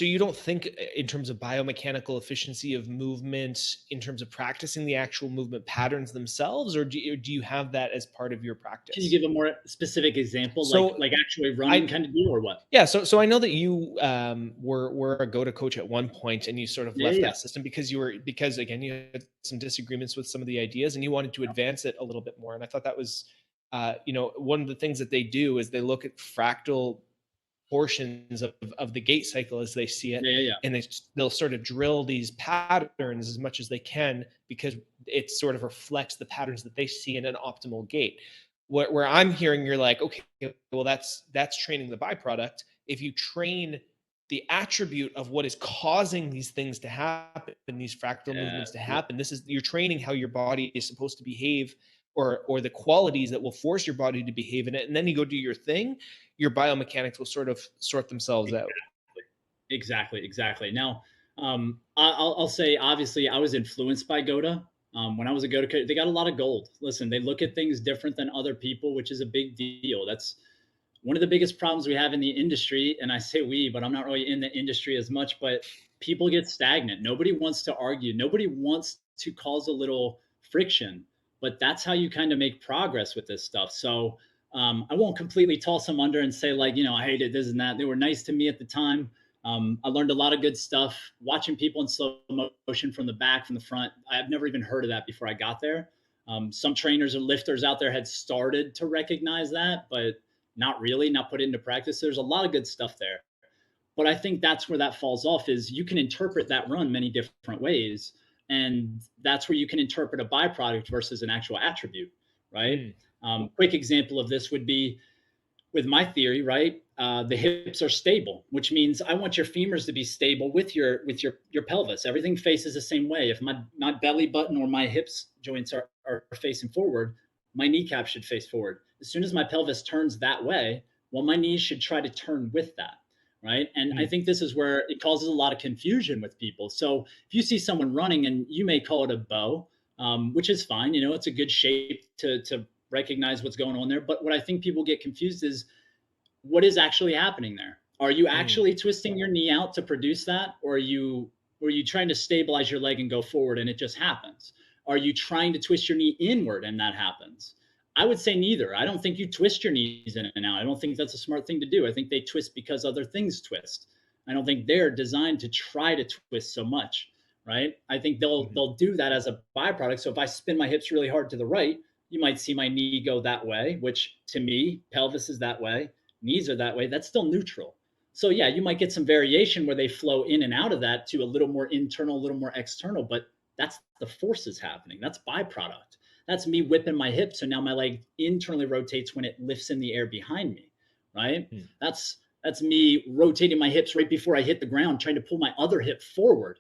you don't think in terms of biomechanical efficiency of movement, in terms of practicing the actual movement patterns themselves, or do you have that as part of your practice? Can you give a more specific example, like actually running kind of deal, or what? Yeah. So I know that you were a go-to coach at one point, and you sort of left that system because again, you had some disagreements with some of the ideas and you wanted to advance it a little bit more. And I thought that was, one of the things that they do is they look at fractal portions of the gait cycle as they see it. Yeah. And they'll sort of drill these patterns as much as they can, because it sort of reflects the patterns that they see in an optimal gait. Where I'm hearing, you're like, okay, well, that's training the byproduct. If you train the attribute of what is causing these things to happen, these fractal movements to happen, you're training how your body is supposed to behave, or the qualities that will force your body to behave in it. And then you go do your thing, your biomechanics will sort of sort themselves out. Exactly. Now, I'll say, obviously, I was influenced by Goda. When I was a Goda coach, they got a lot of gold. Listen, they look at things different than other people, which is a big deal. That's one of the biggest problems we have in the industry. And I say we, but I'm not really in the industry as much, but people get stagnant. Nobody wants to argue. Nobody wants to cause a little friction, but that's how you kind of make progress with this stuff. So I won't completely toss them under and say, like, I hated this and that. They were nice to me at the time. I learned a lot of good stuff watching people in slow motion from the back, from the front. I've never even heard of that before I got there. Some trainers or lifters out there had started to recognize that, but not really, not put it into practice. There's a lot of good stuff there. But I think that's where that falls off, is you can interpret that run many different ways. And that's where you can interpret a byproduct versus an actual attribute, right? Quick example of this would be with my theory, right? The hips are stable, which means I want your femurs to be stable with your pelvis. Everything faces the same way. If my belly button or my hips joints are facing forward, my kneecap should face forward. As soon as my pelvis turns that way, well, my knees should try to turn with that, right? And I think this is where it causes a lot of confusion with people. So if you see someone running, and you may call it a bow, which is fine, it's a good shape to recognize what's going on there. But what I think people get confused is, what is actually happening there? Are you actually twisting your knee out to produce that? Or are you trying to stabilize your leg and go forward and it just happens? Are you trying to twist your knee inward and that happens? I would say neither. I don't think you twist your knees in and out. I don't think that's a smart thing to do. I think they twist because other things twist. I don't think they're designed to try to twist so much, right? I think they'll do that as a byproduct. So if I spin my hips really hard to the right, you might see my knee go that way, which to me, pelvis is that way, knees are that way. That's still neutral. So yeah, you might get some variation where they flow in and out of that to a little more internal, a little more external, but that's the forces happening. That's byproduct. That's me whipping my hip. So now my leg internally rotates when it lifts in the air behind me, right? That's me rotating my hips right before I hit the ground, trying to pull my other hip forward,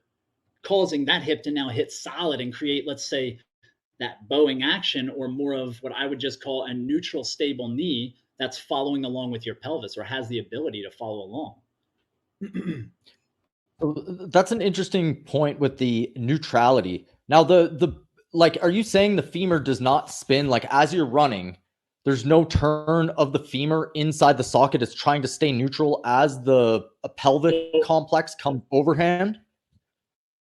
causing that hip to now hit solid and create, let's say, that bowing action, or more of what I would just call a neutral, stable knee that's following along with your pelvis, or has the ability to follow along. That's an interesting point with the neutrality. Now, are you saying the femur does not spin? Like, as you're running, there's no turn of the femur inside the socket. It's trying to stay neutral as the pelvic complex comes overhand?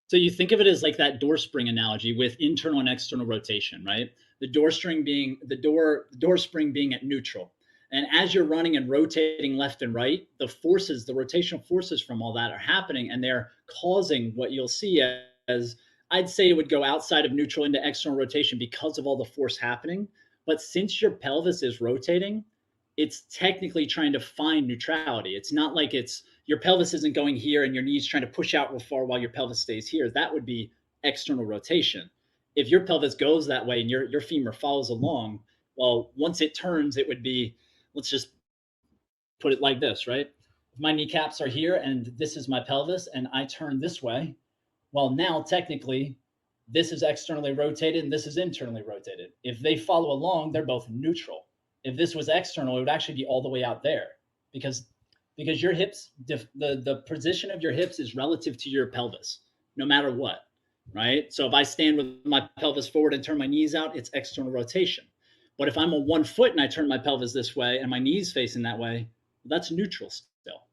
So you think of it as like that door spring analogy with internal and external rotation, right? The door spring being at neutral. And as you're running and rotating left and right, the rotational forces from all that are happening, and they're causing what you'll see as, I'd say it would go outside of neutral into external rotation because of all the force happening. But since your pelvis is rotating, it's technically trying to find neutrality. It's not like your pelvis isn't going here and your knees trying to push out real far while your pelvis stays here. That would be external rotation. If your pelvis goes that way and your femur follows along, well, once it turns, it would be, let's just put it like this, right? If my kneecaps are here and this is my pelvis and I turn this way, well, now technically this is externally rotated and this is internally rotated. If they follow along, they're both neutral. If this was external, it would actually be all the way out there, because your hips, the position of your hips is relative to your pelvis, no matter what, right? So if I stand with my pelvis forward and turn my knees out, it's external rotation. But if I'm on 1 foot and I turn my pelvis this way and my knees facing that way, that's neutral still,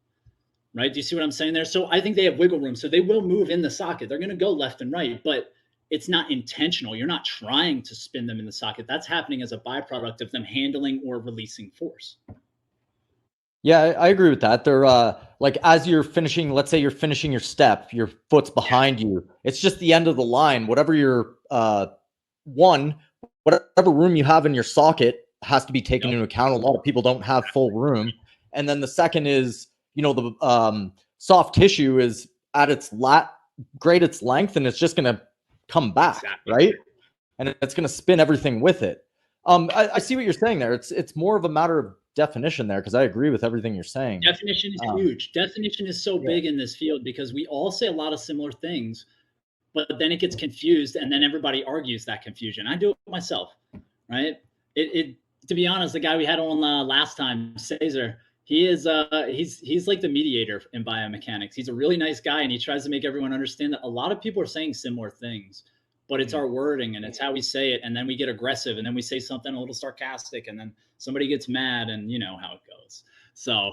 right? Do you see what I'm saying there? So I think they have wiggle room. So they will move in the socket. They're going to go left and right, but it's not intentional. You're not trying to spin them in the socket. That's happening as a byproduct of them handling or releasing force. Yeah, I agree with that. They're like, as you're finishing, let's say you're finishing your step, your foot's behind you. It's just the end of the line. Whatever your whatever room you have in your socket has to be taken into account. A lot of people don't have full room. And then the second is, the soft tissue is at its greatest length, and it's just going to come back, Exactly. right? And it's going to spin everything with it. I see what you're saying there. It's more of a matter of definition there, because I agree with everything you're saying. Definition is huge. Definition is so big in this field because we all say a lot of similar things, but then it gets confused, and then everybody argues that confusion. I do it myself, right? To be honest, the guy we had on last time, Cesar, he is he's like the mediator in biomechanics. He's a really nice guy, and he tries to make everyone understand that a lot of people are saying similar things, but it's our wording and it's how we say it, and then we get aggressive, and then we say something a little sarcastic, and then somebody gets mad, and you know how it goes. So,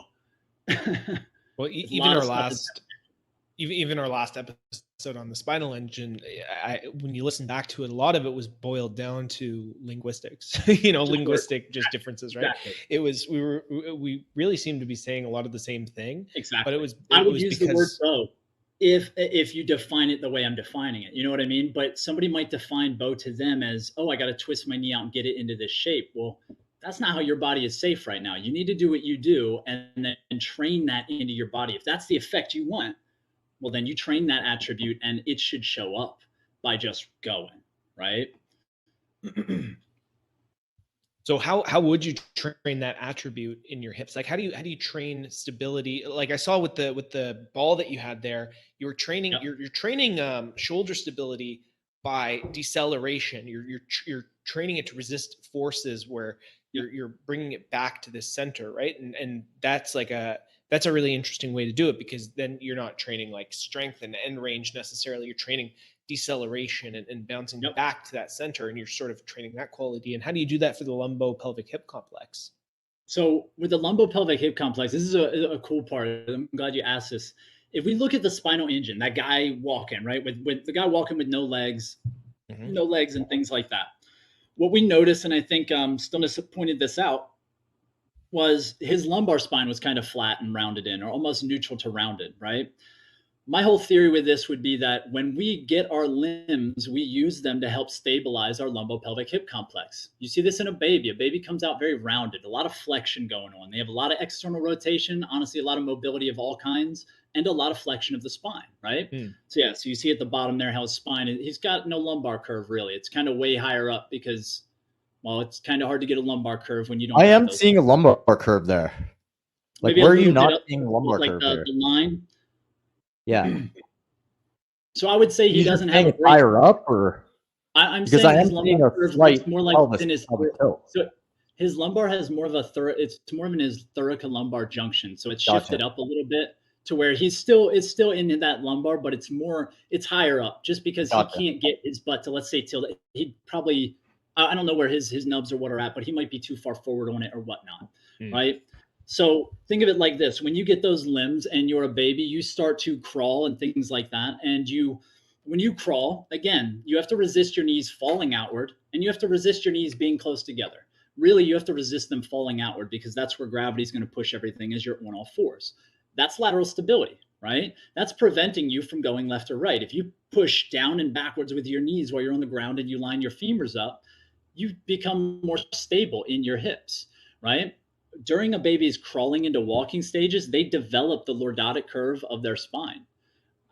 well, even our last episode on the Spinal engine, when you listen back to it, a lot of it was boiled down to linguistics. Linguistic just differences, right? Exactly. It was we really seemed to be saying a lot of the same thing. Exactly. But I would use the word bow if you define it the way I'm defining it. You know what I mean? But somebody might define bow to them as, oh, I got to twist my knee out and get it into this shape. Well, that's not how your body is safe right now. You need to do what you do and then train that into your body. If that's the effect you want, well, then you train that attribute and it should show up by just going, right? So how would you train that attribute in your hips? Like how do you train stability? Like I saw with the ball that you had there, you were training you're training shoulder stability by deceleration. You're training it to resist forces where you're bringing it back to this center, right? And that's a really interesting way to do it, because then you're not training like strength and end range necessarily. You're training deceleration and bouncing back to that center, and you're sort of training that quality. And how do you do that for the lumbo-pelvic hip complex? So with the lumbo-pelvic hip complex, this is a cool part. I'm glad you asked this. If we look at the spinal engine, that guy walking, right, with the guy walking with no legs and things like that, what we noticed, and I think Stillness pointed this out, was his lumbar spine was kind of flat and rounded in, or almost neutral to rounded, right? My whole theory with this would be that when we get our limbs, we use them to help stabilize our lumbopelvic hip complex. You see this in a baby. A baby comes out very rounded, a lot of flexion going on. They have a lot of external rotation, honestly, a lot of mobility of all kinds, and a lot of flexion of the spine, right? So you see at the bottom there how his spine, he's got no lumbar curve really. It's kind of way higher up because, well, it's kind of hard to get a lumbar curve when you don't. I am seeing a lumbar curve there. Like, maybe where are you not seeing a lumbar curve there? The line. Yeah. So I would say he doesn't have it higher up, or I'm because saying I am his seeing lumbar a curve slight looks more like pelvis, in his tilt. so his lumbar has more of a it's more of in his thoracolumbar junction. So it's shifted up a little bit to where it's still in that lumbar, but it's higher up, just because he can't get his butt to, let's say, till he'd probably, I don't know where his nubs or what are at, but he might be too far forward on it or whatnot, right? So think of it like this. When you get those limbs and you're a baby, you start to crawl and things like that. And when you crawl, again, you have to resist your knees falling outward, and you have to resist your knees being close together. Really, you have to resist them falling outward, because that's where gravity is going to push everything as you're on all fours. That's lateral stability, right? That's preventing you from going left or right. If you push down and backwards with your knees while you're on the ground and you line your femurs up, you become more stable in your hips, right? During a baby's crawling into walking stages, they develop the lordotic curve of their spine.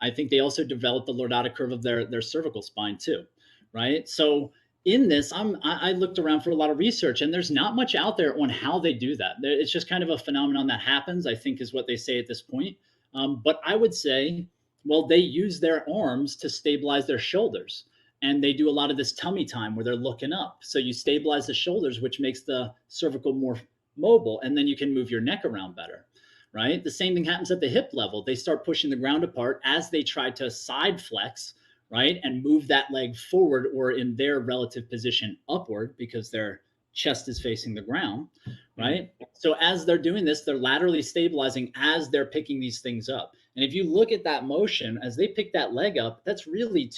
I think they also develop the lordotic curve of their cervical spine too, right? So in this, I looked around for a lot of research, and there's not much out there on how they do that. It's just kind of a phenomenon that happens, I think, is what they say at this point. But I would say, well, they use their arms to stabilize their shoulders. And they do a lot of this tummy time where they're looking up. So you stabilize the shoulders, which makes the cervical more mobile, and then you can move your neck around better, right? The same thing happens at the hip level. They start pushing the ground apart as they try to side flex, right? And move that leg forward, or in their relative position upward, because their chest is facing the ground, right? So as they're doing this, they're laterally stabilizing as they're picking these things up. And if you look at that motion, as they pick that leg up, that's really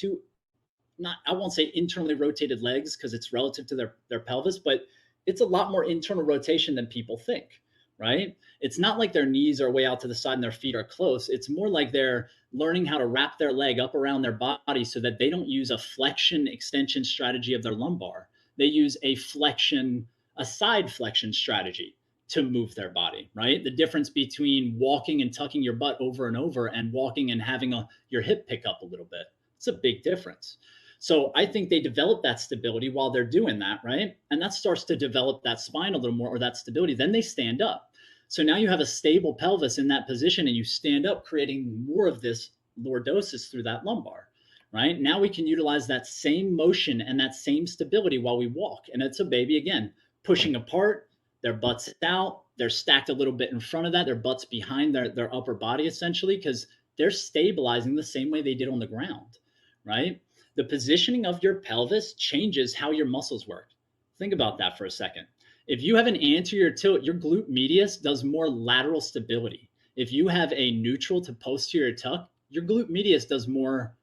I won't say internally rotated legs, because it's relative to their pelvis, but it's a lot more internal rotation than people think, right? It's not like their knees are way out to the side and their feet are close. It's more like they're learning how to wrap their leg up around their body so that they don't use a flexion extension strategy of their lumbar. They use a side flexion strategy. to move their body, right? The difference between walking and tucking your butt over and over and walking and having your hip pick up a little bit. It's a big difference. So I think they develop that stability while they're doing that, right? And that starts to develop that spine a little more, or that stability. Then they stand up. So now you have a stable pelvis in that position and you stand up, creating more of this lordosis through that lumbar, right? Now we can utilize that same motion and that same stability while we walk. And it's a baby, again, pushing apart, their butts out, they're stacked a little bit in front of that, their butts behind their upper body, essentially, because they're stabilizing the same way they did on the ground, right? The positioning of your pelvis changes how your muscles work. Think about that for a second. If you have an anterior tilt, your glute medius does more lateral stability. If you have a neutral to posterior tuck, your glute medius does more,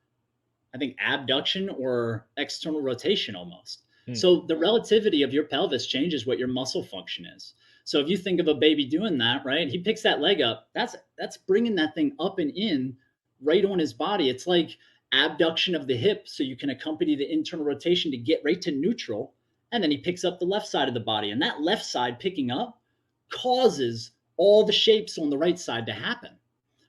I think, abduction or external rotation almost. So the relativity of your pelvis changes what your muscle function is. So if you think of a baby doing that, right, he picks that leg up, that's bringing that thing up and in right on his body. It's like abduction of the hip so you can accompany the internal rotation to get right to neutral. And then he picks up the left side of the body. And that left side picking up causes all the shapes on the right side to happen,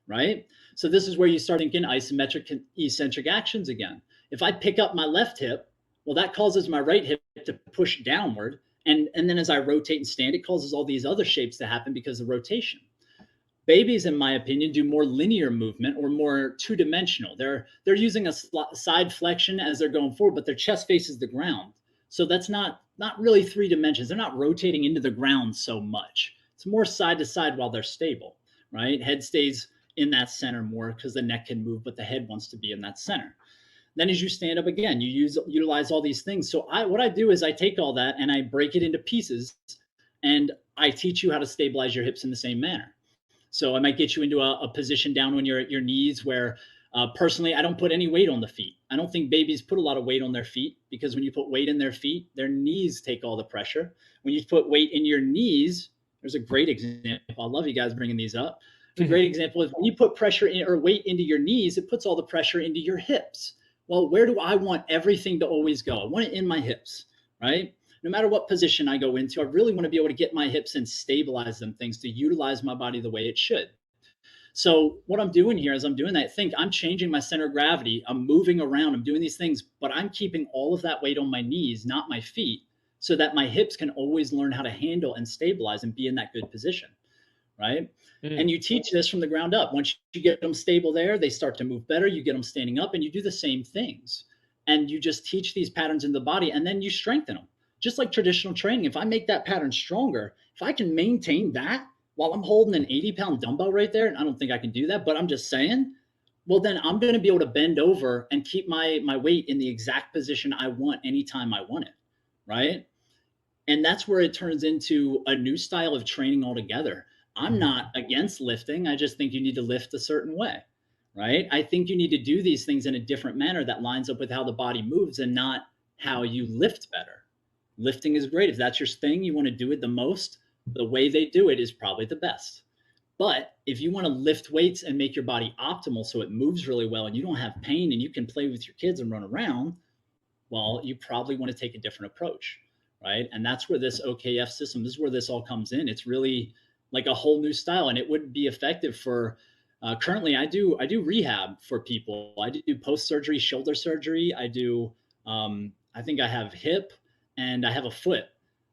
right? So this is where you start thinking isometric and eccentric actions again. If I pick up my left hip, well, that causes my right hip to push downward. And then as I rotate and stand, it causes all these other shapes to happen because of rotation. Babies, in my opinion, do more linear movement or more two-dimensional. They're using a side flexion as they're going forward, but their chest faces the ground. So that's not really 3 dimensions. They're not rotating into the ground so much. It's more side to side while they're stable, right? Head stays in that center more because the neck can move, but the head wants to be in that center. Then as you stand up again, you utilize all these things. So what I do is I take all that and I break it into pieces and I teach you how to stabilize your hips in the same manner. So I might get you into a position down on your knees where personally, I don't put any weight on the feet. I don't think babies put a lot of weight on their feet because when you put weight in their feet, their knees take all the pressure. When you put weight in your knees, there's a great example. I love you guys bringing these up. A great example is when you put pressure in or weight into your knees, it puts all the pressure into your hips. Well, where do I want everything to always go? I want it in my hips, right? No matter what position I go into, I really want to be able to get my hips and stabilize them things to utilize my body the way it should. So what I'm doing here is I'm doing that. Think I'm changing my center of gravity. I'm moving around. I'm doing these things, but I'm keeping all of that weight on my knees, not my feet, so that my hips can always learn how to handle and stabilize and be in that good position, right? And you teach this from the ground up. Once you get them stable there, they start to move better. You get them standing up and you do the same things. And you just teach these patterns in the body and then you strengthen them. Just like traditional training, if I make that pattern stronger, if I can maintain that while I'm holding an 80-pound dumbbell right there, and I don't think I can do that, but I'm just saying, well, then I'm going to be able to bend over and keep my weight in the exact position I want anytime I want it, right? And that's where it turns into a new style of training altogether. I'm not against lifting. I just think you need to lift a certain way, right? I think you need to do these things in a different manner that lines up with how the body moves and not how you lift better. Lifting is great. If that's your thing, you want to do it the most, the way they do it is probably the best. But if you want to lift weights and make your body optimal so it moves really well and you don't have pain and you can play with your kids and run around, well, you probably want to take a different approach, right? And that's where this OKF system, this is where this all comes in. It's really like a whole new style, and it would be effective for currently I do rehab for people. I do post-surgery shoulder surgery. I do I think I have hip and I have a foot.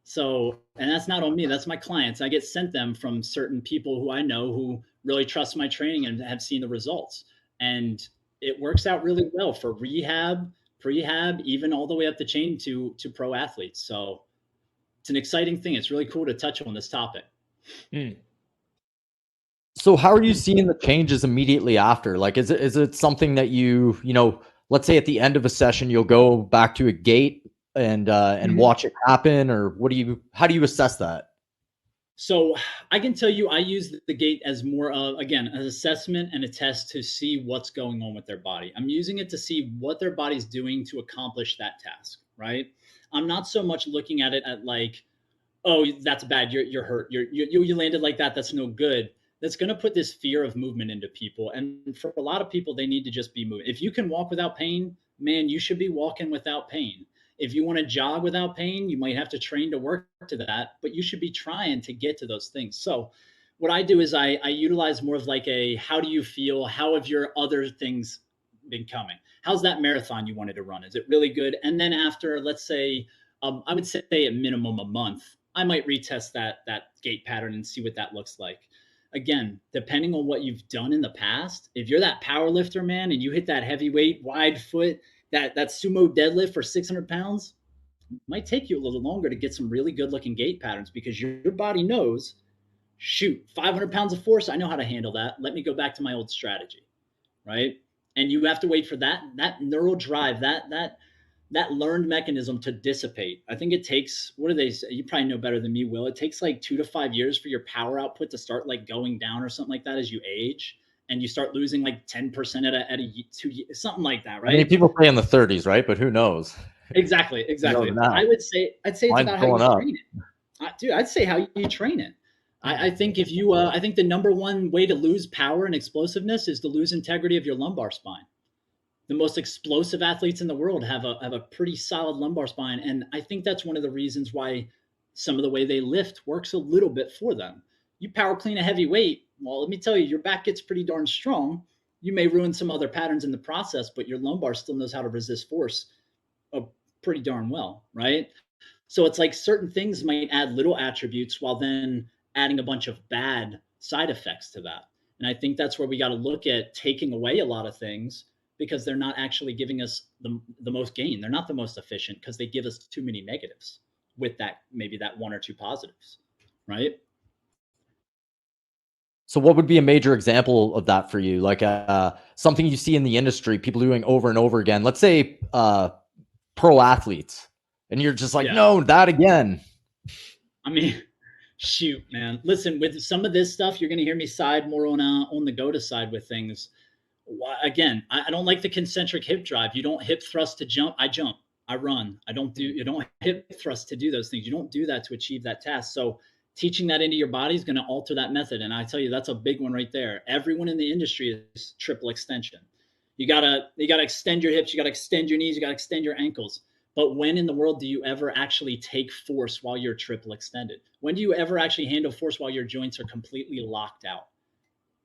So, and that's not on me, that's my clients. I get sent them from certain people who I know who really trust my training and have seen the results. And it works out really well for rehab, prehab, even all the way up the chain to pro athletes. So it's an exciting thing. It's really cool to touch on this topic. So how are you seeing the changes immediately after? Like, is it something that you know, let's say at the end of a session, you'll go back to a gait and watch it happen, or how do you assess that? So I can tell you, I use the gait as more of, again, an assessment and a test to see what's going on with their body. I'm using it to see what their body's doing to accomplish that task, right? I'm not so much looking at it at like, oh, that's bad. You're hurt. You landed like that. That's no good. That's going to put this fear of movement into people. And for a lot of people, they need to just be moving. If you can walk without pain, man, you should be walking without pain. If you want to jog without pain, you might have to train to work to that, but you should be trying to get to those things. So what I do is I utilize more of like a, how do you feel? How have your other things been coming? How's that marathon you wanted to run? Is it really good? And then after, let's say, I would say at minimum a month, I might retest that gait pattern and see what that looks like. Again, depending on what you've done in the past, if you're that power lifter, man, and you hit that heavyweight wide foot, that sumo deadlift for 600 pounds, it might take you a little longer to get some really good looking gait patterns, because your body knows, shoot, 500 pounds of force, I know how to handle that. Let me go back to my old strategy, right? And you have to wait for that neural drive, that learned mechanism to dissipate. I think it takes, what do they say? You probably know better than me, Will. It takes like 2 to 5 years for your power output to start like going down or something like that as you age, and you start losing like 10% at a 2 years, something like that, right? I mean, people say in the 30s, right? But who knows? Exactly. I'd say it's about how you train it. Dude, I'd say how you train it. I think if you, I think the number one way to lose power and explosiveness is to lose integrity of your lumbar spine. The most explosive athletes in the world have a pretty solid lumbar spine. And I think that's one of the reasons why some of the way they lift works a little bit for them. You power clean a heavy weight. Well, let me tell you, your back gets pretty darn strong. You may ruin some other patterns in the process, but your lumbar still knows how to resist force pretty darn well, right? So it's like certain things might add little attributes while then adding a bunch of bad side effects to that. And I think that's where we got to look at taking away a lot of things, because they're not actually giving us the most gain. They're not the most efficient because they give us too many negatives with that, maybe that 1 or 2 positives, right? So what would be a major example of that for you? Like something you see in the industry, people doing over and over again. Let's say pro athletes, and you're just like, no, that again. I mean, shoot, man. Listen, with some of this stuff, you're going to hear me side more on the go to side with things. Again, I don't like the concentric hip drive. You don't hip thrust to jump. I jump. I run. You don't hip thrust to do those things. You don't do that to achieve that task. So teaching that into your body is going to alter that method. And I tell you, that's a big one right there. Everyone in the industry is triple extension. You gotta extend your hips. You gotta extend your knees. You gotta extend your ankles. But when in the world do you ever actually take force while you're triple extended? When do you ever actually handle force while your joints are completely locked out?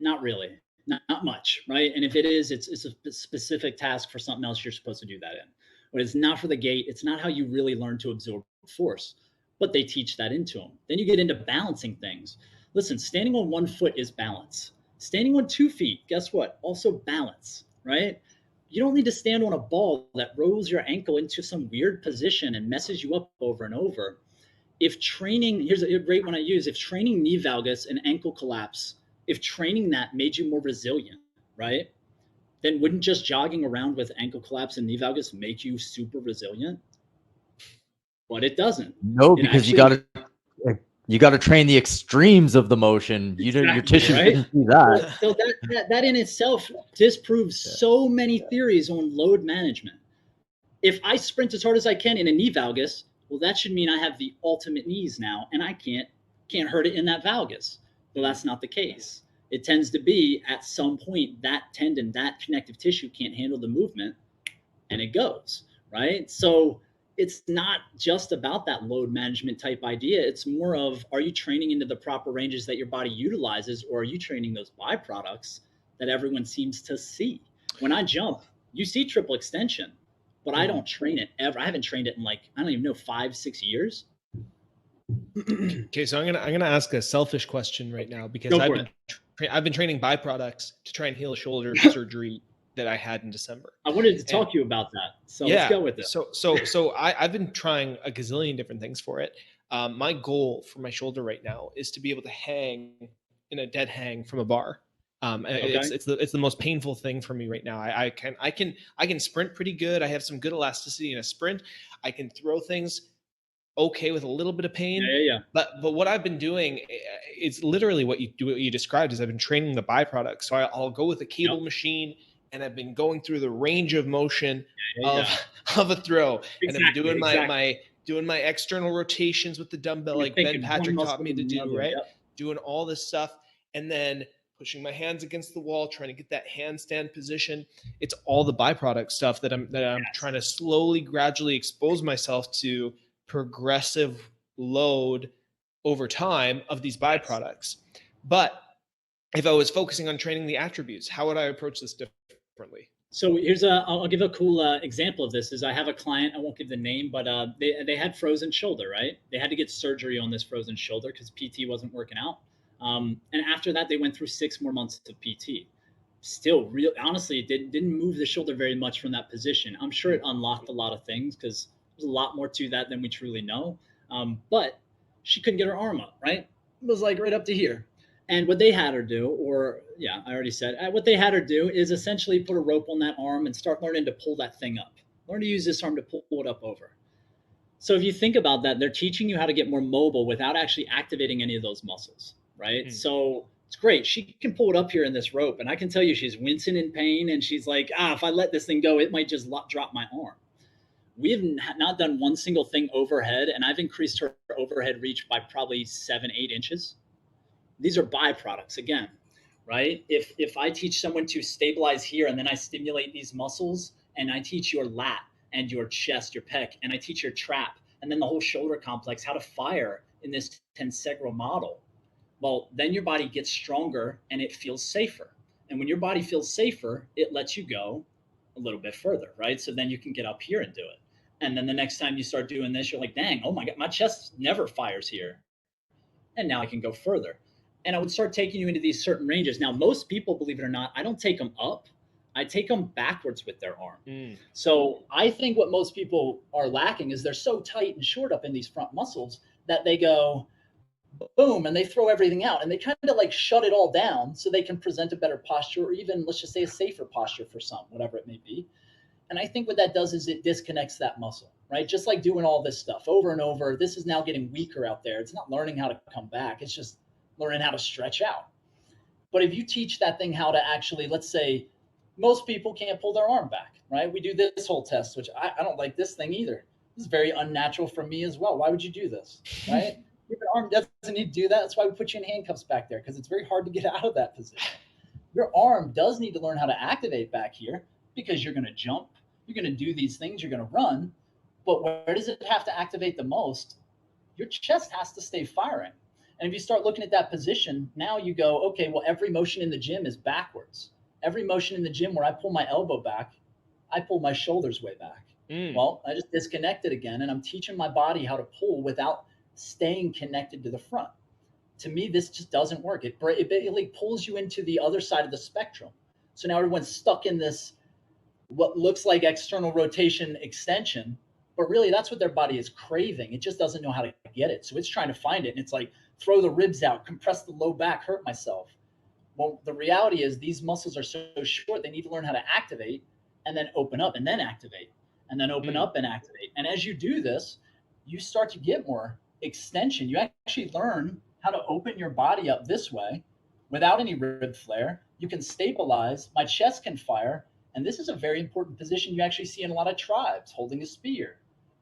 Not really. Not much, right? And if it is, it's a specific task for something else you're supposed to do that in. But it's not for the gait. It's not how you really learn to absorb force. But they teach that into them. Then you get into balancing things. Listen, standing on 1 foot is balance. Standing on 2 feet, guess what? Also balance, right? You don't need to stand on a ball that rolls your ankle into some weird position and messes you up over and over. If training, here's a great one I use, if training knee valgus and ankle collapse, if training that made you more resilient, right? Then wouldn't just jogging around with ankle collapse and knee valgus make you super resilient? But it doesn't. No, because you got to train the extremes of the motion. Exactly, your tissue didn't do that. So that in itself disproves so many theories on load management. If I sprint as hard as I can in a knee valgus, well, that should mean I have the ultimate knees now, and I can't hurt it in that valgus. Well, that's not the case. It tends to be at some point that tendon, that connective tissue can't handle the movement, and it goes, right? So it's not just about that load management type idea. It's more of, are you training into the proper ranges that your body utilizes, or are you training those byproducts that everyone seems to see? When I jump, you see triple extension, but I don't train it ever. I haven't trained it in like, I don't even know, 5-6 years. Okay, so I'm gonna ask a selfish question right now, because I've been training byproducts to try and heal a shoulder surgery that I had in December. I wanted to talk to you about that, so let's go with it. So I've been trying a gazillion different things for it. My goal for my shoulder right now is to be able to hang in a dead hang from a bar. It's the most painful thing for me right now. I can sprint pretty good. I have some good elasticity in a sprint. I can throw things okay with a little bit of pain. Yeah. But what I've been doing, it's literally what you described, is I've been training the byproducts. So I'll go with a cable machine, and I've been going through the range of motion of a throw. And I'm doing my external rotations with the dumbbell, like Ben Patrick taught me to do, right? Doing all this stuff. And then pushing my hands against the wall, trying to get that handstand position. It's all the byproduct stuff that I'm trying to slowly, gradually expose myself to progressive load over time of these byproducts. But if I was focusing on training the attributes, how would I approach this differently? So I'll give a cool example of this. Is I have a client, I won't give the name, but they had frozen shoulder, right? They had to get surgery on this frozen shoulder because PT wasn't working out. And after that, they went through 6 more months of PT. Still, honestly, it didn't move the shoulder very much from that position. I'm sure it unlocked a lot of things because there's a lot more to that than we truly know. But she couldn't get her arm up, right? It was like right up to here. And what they had her do, I already said, what they had her do is essentially put a rope on that arm and start learning to pull that thing up. Learn to use this arm to pull it up over. So if you think about that, they're teaching you how to get more mobile without actually activating any of those muscles, right? So it's great. She can pull it up here in this rope, and I can tell you she's wincing in pain, and she's like, if I let this thing go, it might just drop my arm. We have not done one single thing overhead, and I've increased her overhead reach by probably 7-8 inches. These are byproducts again, right? If I teach someone to stabilize here and then I stimulate these muscles and I teach your lat and your chest, your pec, and I teach your trap and then the whole shoulder complex how to fire in this tensegral model, well, then your body gets stronger and it feels safer. And when your body feels safer, it lets you go a little bit further, right? So then you can get up here and do it. And then the next time you start doing this, you're like, dang, oh my God, my chest never fires here. And now I can go further. And I would start taking you into these certain ranges. Now, most people, believe it or not, I don't take them up. I take them backwards with their arm. So I think what most people are lacking is they're so tight and short up in these front muscles that they go boom, and they throw everything out. And they kind of like shut it all down so they can present a better posture, or even, let's just say, a safer posture for some, whatever it may be. And I think what that does is it disconnects that muscle, right? Just like doing all this stuff over and over. This is now getting weaker out there. It's not learning how to come back. It's just learning how to stretch out. But if you teach that thing how to actually, let's say, most people can't pull their arm back, right? We do this whole test, which I don't like this thing either. This is very unnatural for me as well. Why would you do this, right? Your arm doesn't need to do that. That's why we put you in handcuffs back there, because it's very hard to get out of that position. Your arm does need to learn how to activate back here because you're going to jump, you're going to do these things, you're going to run. But where does it have to activate the most? Your chest has to stay firing. And if you start looking at that position, now you go, okay, well, every motion in the gym is backwards. Every motion in the gym where I pull my elbow back, I pull my shoulders way back. Well, I just disconnected again, and I'm teaching my body how to pull without staying connected to the front. To me, this just doesn't work. It basically pulls you into the other side of the spectrum. So now everyone's stuck in this, what looks like external rotation extension, but really that's what their body is craving. It just doesn't know how to get it. So it's trying to find it. And it's like, throw the ribs out, compress the low back, hurt myself. Well, the reality is these muscles are so short, they need to learn how to activate and then open up and then activate and then open up and activate. And as you do this, you start to get more extension. You actually learn how to open your body up this way without any rib flare. You can stabilize, my chest can fire. And this is a very important position you actually see in a lot of tribes, holding a spear,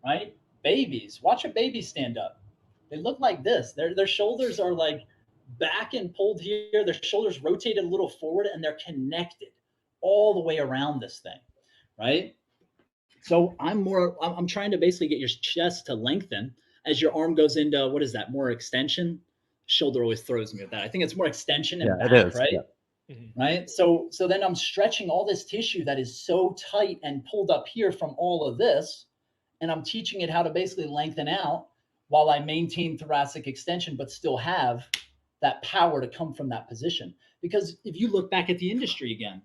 right? Babies, watch a baby stand up. They look like this. Their shoulders are like back and pulled here. Their shoulders rotated a little forward, and they're connected all the way around this thing, right? So I'm trying to basically get your chest to lengthen as your arm goes into, what is that, more extension? Shoulder always throws me with that. I think it's more extension and back, it is, right? Yeah. Right. So then I'm stretching all this tissue that is so tight and pulled up here from all of this, and I'm teaching it how to basically lengthen out while I maintain thoracic extension, but still have that power to come from that position. Because if you look back at the industry again,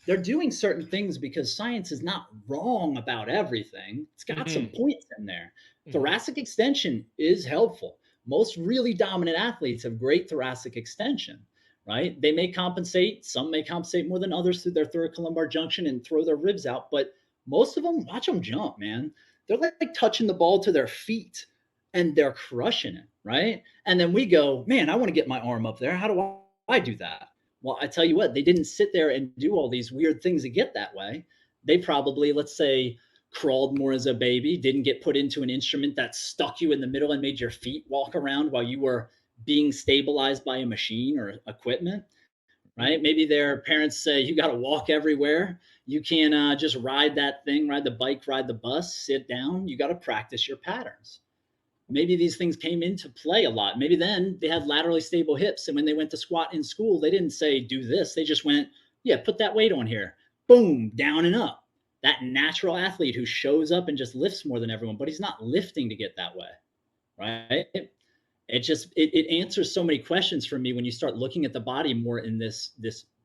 they're doing certain things because science is not wrong about everything. It's got some points in there. Thoracic extension is helpful. Most really dominant athletes have great thoracic extension, right? They may compensate. Some may compensate more than others through their thoracolumbar junction and throw their ribs out. But most of them, watch them jump, man. They're like touching the ball to their feet and they're crushing it, right? And then we go, man, I want to get my arm up there. How do I do that? Well, I tell you what, they didn't sit there and do all these weird things to get that way. They probably, let's say, crawled more as a baby, didn't get put into an instrument that stuck you in the middle and made your feet walk around while you were being stabilized by a machine or equipment, right? Maybe their parents say, you got to walk everywhere. You can't just ride that thing, ride the bike, ride the bus, sit down. You got to practice your patterns. Maybe these things came into play a lot. Maybe then they had laterally stable hips. And when they went to squat in school, they didn't say, do this. They just went, yeah, put that weight on here. Boom, down and up. That natural athlete who shows up and just lifts more than everyone, but he's not lifting to get that way, right? It answers so many questions for me when you start looking at the body more in this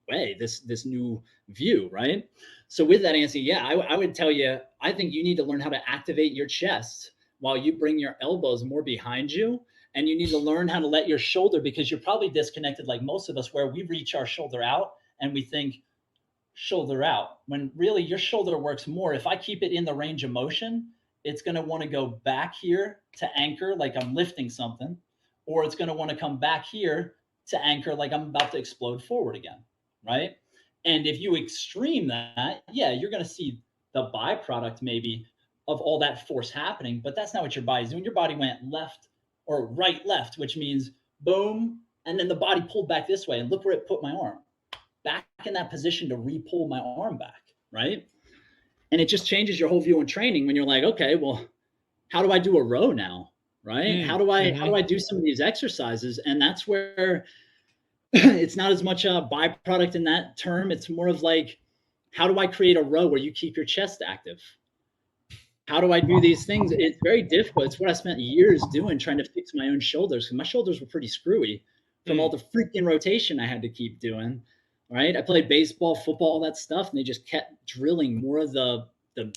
way, this new view, right? So with that, Anthony, yeah, I would tell you, I think you need to learn how to activate your chest while you bring your elbows more behind you. And you need to learn how to let your shoulder, because you're probably disconnected like most of us, where we reach our shoulder out and we think shoulder out, when really your shoulder works more. If I keep it in the range of motion, it's going to want to go back here to anchor like I'm lifting something, or it's going to want to come back here to anchor like I'm about to explode forward again, right? And if you extreme that, yeah, you're going to see the byproduct maybe of all that force happening, but that's not what your body's doing. Your body went left or right, left, which means boom, and then the body pulled back this way, and look where it put my arm. Back in that position to re-pull my arm back, right? And it just changes your whole view in training when you're like, okay, well, how do I do a row now, right? How do I do some of these exercises? And that's where it's not as much a byproduct in that term. It's more of like, how do I create a row where you keep your chest active? How do I do these things? It's very difficult. It's what I spent years doing, trying to fix my own shoulders, because my shoulders were pretty screwy from all the freaking rotation I had to keep doing. Right. I played baseball, football, all that stuff. And they just kept drilling more of the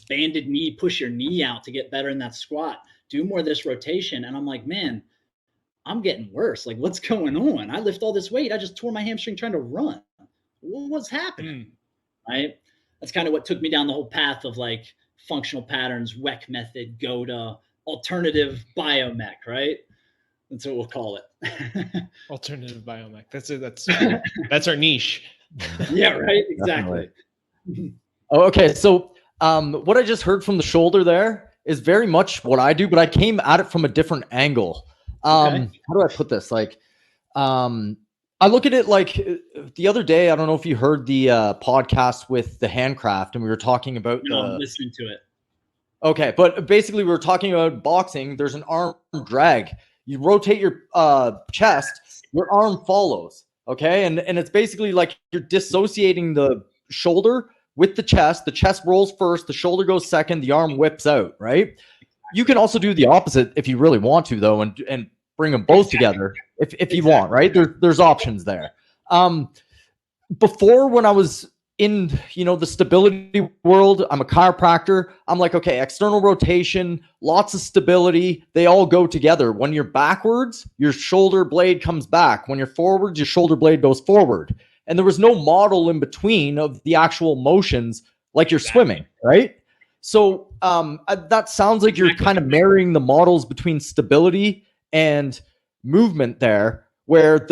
banded knee, push your knee out to get better in that squat, do more of this rotation. And I'm like, man, I'm getting worse. Like, what's going on? I lift all this weight. I just tore my hamstring trying to run. What's happening? Right. That's kind of what took me down the whole path of like functional patterns, WEC method, go to alternative biomech, right? That's what we'll call it. Alternative biomech. That's our niche. Yeah, right. Exactly. Okay. So what I just heard from the shoulder there is very much what I do, but I came at it from a different angle. How do I put this? Like, I look at it like the other day, I don't know if you heard the podcast with the handcraft, and we were talking about I'm listening to it. Okay. But basically we were talking about boxing. There's an arm drag. You rotate your chest, your arm follows. Okay. And it's basically like you're dissociating the shoulder with the chest. The chest rolls first, the shoulder goes second, the arm whips out, right? You can also do the opposite if you really want to, though, and bring them both together if you want, right? There's options there. Before, when I was in, the stability world, I'm a chiropractor. I'm like, okay, external rotation, lots of stability. They all go together. When you're backwards, your shoulder blade comes back. When you're forwards, your shoulder blade goes forward. And there was no model in between of the actual motions like you're swimming, right? So that sounds like you're kind of marrying the models between stability and movement there, where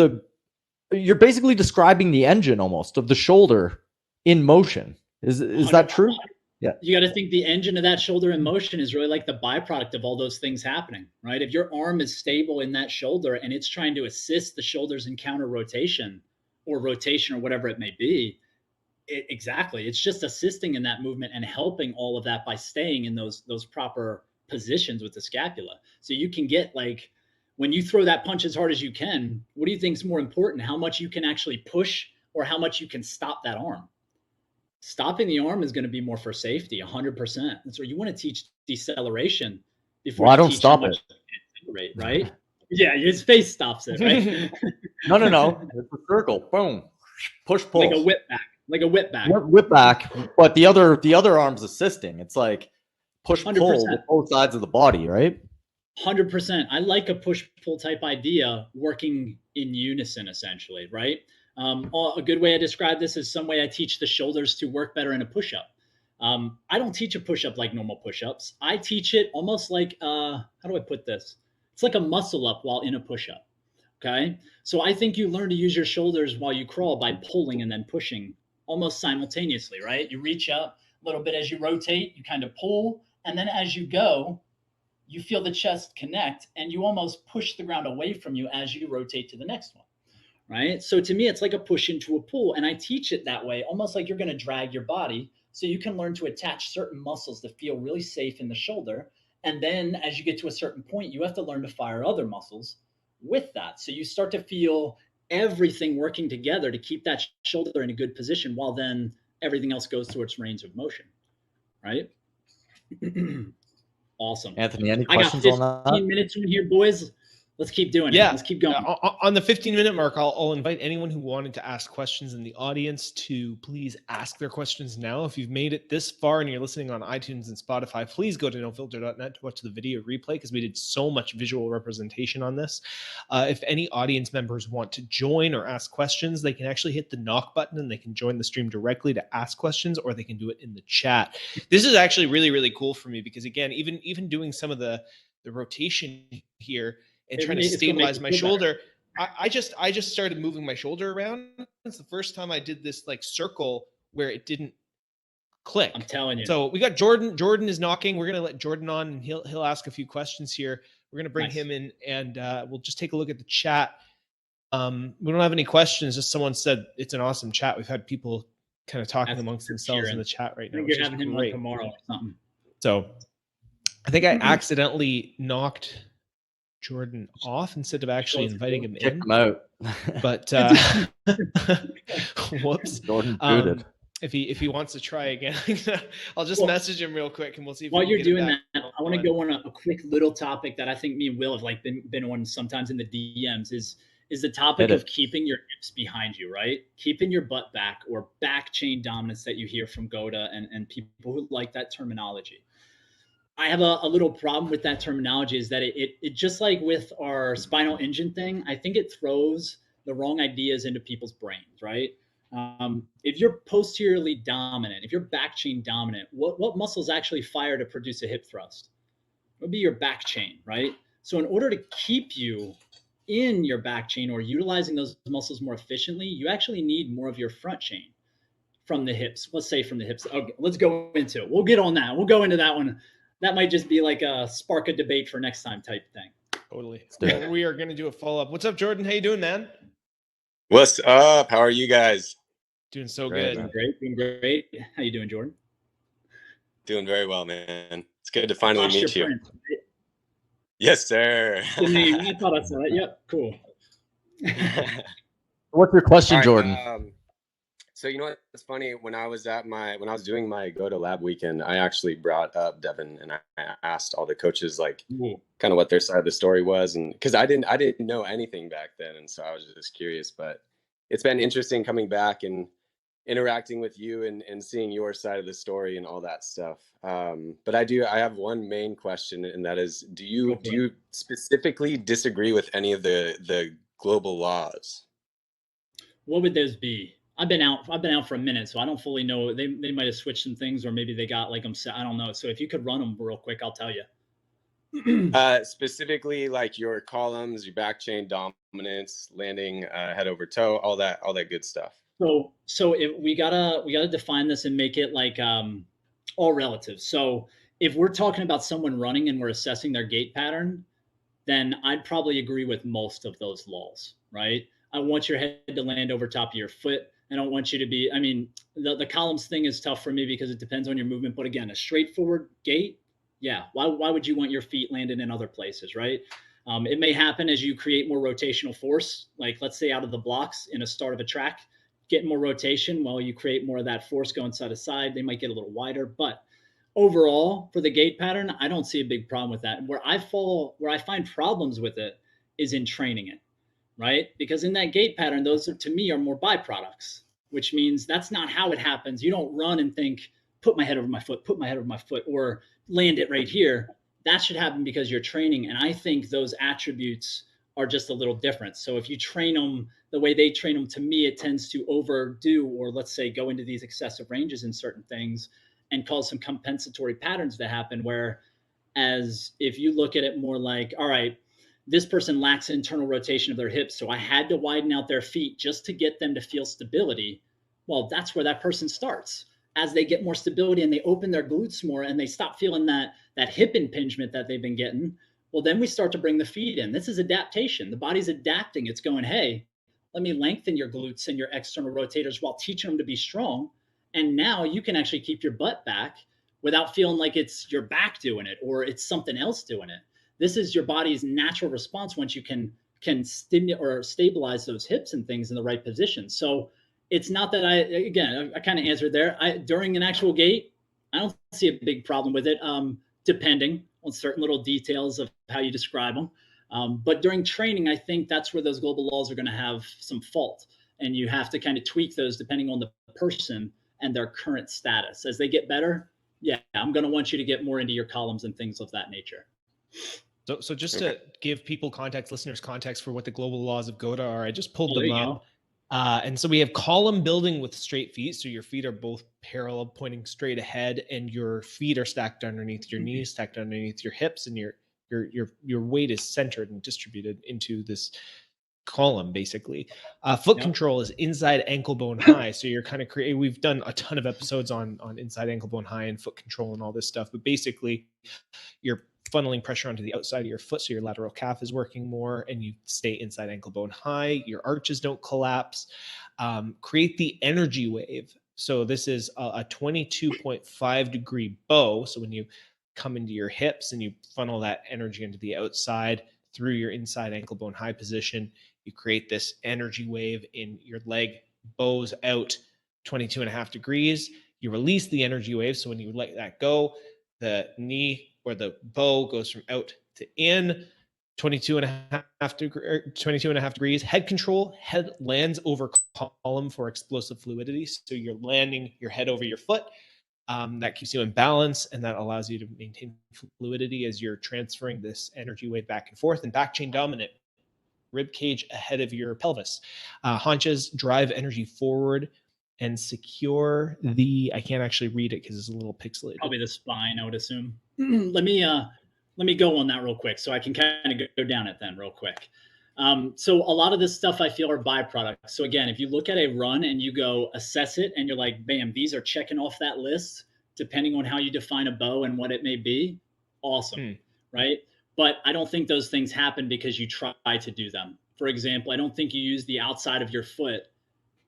you're basically describing the engine almost of the shoulder in motion. Is that true? Yeah. You got to think the engine of that shoulder in motion is really like the byproduct of all those things happening, right? If your arm is stable in that shoulder and it's trying to assist the shoulders in counter rotation or whatever it may be, exactly. It's just assisting in that movement and helping all of that by staying in those proper positions with the scapula. So you can get, like, when you throw that punch as hard as you can, what do you think is more important? How much you can actually push or how much you can stop that arm? Stopping the arm is going to be more for safety, 100%. And so you want to teach deceleration before I don't stop it. Rate, right? Yeah, his face stops it, right? No. It's a circle. Boom. Push, pull. Like a whip back. Whip back. But the other arm's assisting. It's like push, 100%. pull with both sides of the body, right? 100%. I like a push-pull type idea working in unison, essentially, right? A good way I describe this is some way I teach the shoulders to work better in a push-up. I don't teach a push-up like normal push-ups. I teach it almost like, how do I put this? It's like a muscle-up while in a push-up, okay? So I think you learn to use your shoulders while you crawl by pulling and then pushing almost simultaneously, right? You reach up a little bit as you rotate, you kind of pull, and then as you go, you feel the chest connect and you almost push the ground away from you as you rotate to the next one, right? So to me, it's like a push into a pull. And I teach it that way, almost like you're going to drag your body so you can learn to attach certain muscles that feel really safe in the shoulder. And then as you get to a certain point, you have to learn to fire other muscles with that. So you start to feel everything working together to keep that shoulder in a good position while then everything else goes towards range of motion, right? Awesome. Anthony, any I got questions 15 on that? minutes in here, boys. Let's keep doing it. Yeah. Let's keep going. On the 15-minute mark, I'll invite anyone who wanted to ask questions in the audience to please ask their questions now. If you've made it this far and you're listening on iTunes and Spotify, please go to nofilter.net to watch the video replay because we did so much visual representation on this. If any audience members want to join or ask questions, they can actually hit the knock button and they can join the stream directly to ask questions, or they can do it in the chat. This is actually really, really cool for me because, again, even doing some of the rotation here and trying to stabilize my shoulder, I just started moving my shoulder around. It's the first time I did this like circle where it didn't click. I'm telling you. So we got Jordan. Jordan is knocking. We're gonna let Jordan on, and he'll ask a few questions here. We're gonna bring him in, and we'll just take a look at the chat. We don't have any questions. Just someone said it's an awesome chat. We've had people kind of talking amongst themselves in the chat right now. I think you're having him on tomorrow or something. So I think I accidentally knocked Jordan off instead of actually inviting him in. Him out. But whoops. Jordan booted. If he wants to try again, I'll just message him real quick and we'll see. While you're doing that, I want to go on a quick little topic that I think me and Will have like been on sometimes in the DMs is the topic of keeping your hips behind you, right? Keeping your butt back, or back chain dominance that you hear from Goda and people who like that terminology. I have a little problem with that terminology, is that it just like with our spinal engine thing, I think it throws the wrong ideas into people's brains, right? If you're posteriorly dominant, if you're back chain dominant, what muscles actually fire to produce a hip thrust? It would be your back chain, right? So in order to keep you in your back chain or utilizing those muscles more efficiently, you actually need more of your front chain from the hips. Let's say from the hips. Okay, let's go into it. We'll get on that. We'll go into that one. That might just be like a spark a debate for next time type thing. Totally. Well, we are going to do a follow-up. What's up, Jordan? How you doing, man? What's up? How are you guys? Doing so good. Doing great. How you doing, Jordan? Doing very well, man. It's good to finally meet you. Friend, right? Yes, sir. The name. I thought I saw that. Yep. Cool. What's your question, right, Jordan? So you know what? It's funny, when I was doing my Go to Lab weekend, I actually brought up Devon and I asked all the coaches like kind of what their side of the story was, and because I didn't know anything back then, and so I was just curious. But it's been interesting coming back and interacting with you and seeing your side of the story and all that stuff. But I have one main question, and that is, do you specifically disagree with any of the global laws? What would those be? I've been out for a minute, so I don't fully know. They might have switched some things, or maybe they got like them set. I don't know. So if you could run them real quick, I'll tell you. Specifically, like your columns, your back chain dominance, landing head over toe, all that good stuff. So if we gotta define this and make it like all relative. So if we're talking about someone running and we're assessing their gait pattern, then I'd probably agree with most of those laws, right? I want your head to land over top of your foot. I don't want you to be, I mean, the columns thing is tough for me because it depends on your movement. But again, a straightforward gait, yeah. Why would you want your feet landed in other places, right? It may happen as you create more rotational force, like let's say out of the blocks in a start of a track, getting more rotation while you create more of that force going side to side. They might get a little wider, but overall for the gait pattern, I don't see a big problem with that. Where I find problems with it is in training it, right? Because in that gait pattern, those to me are more byproducts, which means that's not how it happens. You don't run and think, put my head over my foot, or land it right here. That should happen because you're training. And I think those attributes are just a little different. So if you train them the way they train them, to me, it tends to overdo, or let's say go into these excessive ranges in certain things and cause some compensatory patterns to happen. Whereas if you look at it more like, all right, this person lacks internal rotation of their hips, so I had to widen out their feet just to get them to feel stability. Well, that's where that person starts. As they get more stability and they open their glutes more and they stop feeling that hip impingement that they've been getting, well, then we start to bring the feet in. This is adaptation. The body's adapting. It's going, hey, let me lengthen your glutes and your external rotators while teaching them to be strong. And now you can actually keep your butt back without feeling like it's your back doing it or it's something else doing it. This is your body's natural response once you can stimulate or stabilize those hips and things in the right position. So it's not that I kind of answered there. During an actual gait, I don't see a big problem with it, depending on certain little details of how you describe them. But during training, I think that's where those global laws are going to have some fault. And you have to kind of tweak those depending on the person and their current status. As they get better, yeah, I'm going to want you to get more into your columns and things of that nature. So just to give people context, listeners context for what the global laws of GOTA are, I just pulled them up. And so we have column building with straight feet. So your feet are both parallel, pointing straight ahead, and your feet are stacked underneath your knees, stacked underneath your hips, and your weight is centered and distributed into this column, basically. Foot control is inside ankle bone high. So you're kind of creating, we've done a ton of episodes on inside ankle bone high and foot control and all this stuff, but basically you're funneling pressure onto the outside of your foot, so your lateral calf is working more and you stay inside ankle bone high. Your arches don't collapse. Create the energy wave. So this is a 22.5 degree bow. So when you come into your hips and you funnel that energy into the outside through your inside ankle bone high position, you create this energy wave in your leg, bows out 22.5 degrees. You release the energy wave. So when you let that go, the knee or the bow goes from out to in, 22.5 degrees. Head control, head lands over column for explosive fluidity. So you're landing your head over your foot. That keeps you in balance, and that allows you to maintain fluidity as you're transferring this energy wave back and forth. And back chain dominant, rib cage ahead of your pelvis. Haunches drive energy forward and secure the, I can't actually read it because it's a little pixelated. Probably the spine, I would assume. Let me go on that real quick so I can kind of go down it then real quick. So a lot of this stuff I feel are byproducts. So again, if you look at a run and you go assess it and you're like, bam, these are checking off that list, depending on how you define a bow and what it may be, awesome, right? But I don't think those things happen because you try to do them. For example, I don't think you use the outside of your foot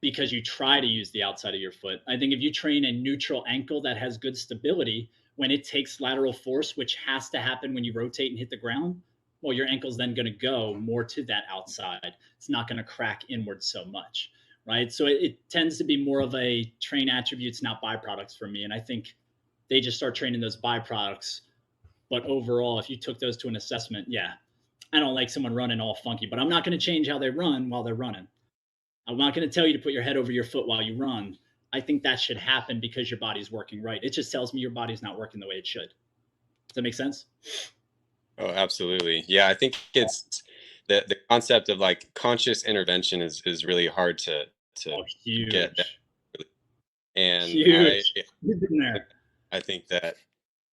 because you try to use the outside of your foot. I think if you train a neutral ankle that has good stability, when it takes lateral force, which has to happen when you rotate and hit the ground, well, your ankle's then going to go more to that outside. It's not going to crack inward so much, right? So it tends to be more of a train attributes, not byproducts for me. And I think they just start training those byproducts. But overall, if you took those to an assessment, yeah, I don't like someone running all funky, but I'm not going to change how they run while they're running. I'm not going to tell you to put your head over your foot while you run. I think that should happen because your body's working right. It just tells me your body's not working the way it should. Does that make sense? Oh, absolutely. Yeah, I think it's the concept of like conscious intervention is really hard to get. And I think that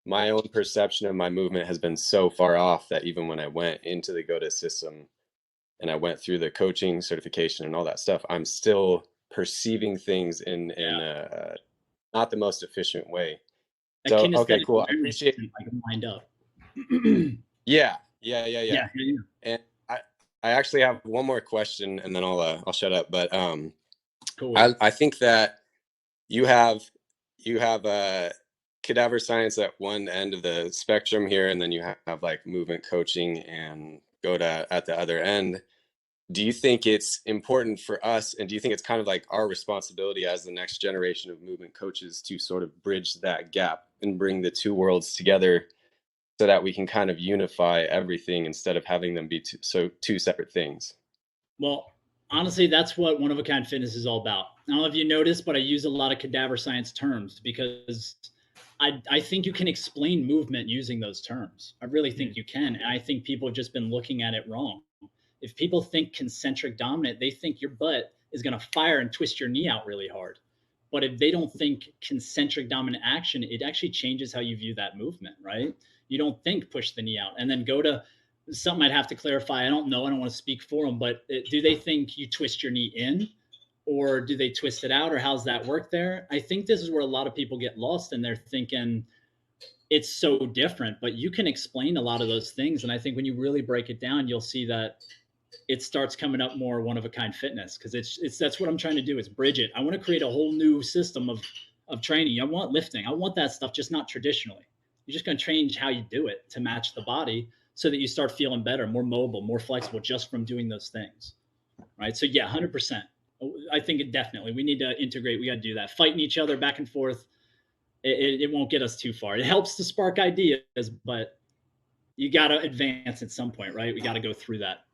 my own perception of my movement has been so far off that even when I went into the GOTA system and I went through the coaching certification and all that stuff, I'm still perceiving things in a not the most efficient way. So, okay, cool. I appreciate it. I can wind up. Yeah. And I actually have one more question and then I'll shut up. But cool. I think that you have cadaver science at one end of the spectrum here, and then you have like movement coaching and GOTA at the other end. Do you think it's important for us, and do you think it's kind of like our responsibility as the next generation of movement coaches to sort of bridge that gap and bring the two worlds together so that we can kind of unify everything instead of having them be two separate things? Well, honestly, that's what One of a Kind Fitness is all about. I don't know if you noticed, but I use a lot of cadaver science terms because I think you can explain movement using those terms. I really think you can. And I think people have just been looking at it wrong. If people think concentric dominant, they think your butt is going to fire and twist your knee out really hard. But if they don't think concentric dominant action, it actually changes how you view that movement, right? You don't think push the knee out and then go to something I'd have to clarify. I don't know. I don't want to speak for them, but do they think you twist your knee in or do they twist it out, or how's that work there? I think this is where a lot of people get lost and they're thinking it's so different, but you can explain a lot of those things. And I think when you really break it down, you'll see that it starts coming up more one of a kind fitness, because that's what I'm trying to do, is bridge it. I want to create a whole new system of training. I want lifting. I want that stuff, just not traditionally. You're just going to change how you do it to match the body so that you start feeling better, more mobile, more flexible just from doing those things. Right. So yeah, 100%. I think we need to integrate. We got to do that. Fighting each other back and forth, it won't get us too far. It helps to spark ideas, but you got to advance at some point, right? We got to go through that.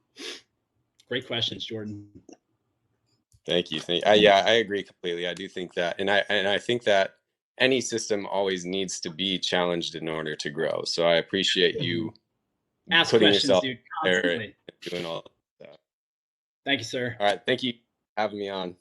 Great questions, Jordan. Thank you. Yeah, I agree completely. I do think that, and I think that any system always needs to be challenged in order to grow. So I appreciate you ask putting questions, yourself dude, there constantly. and doing all that. Thank you, sir. All right, thank you for having me on.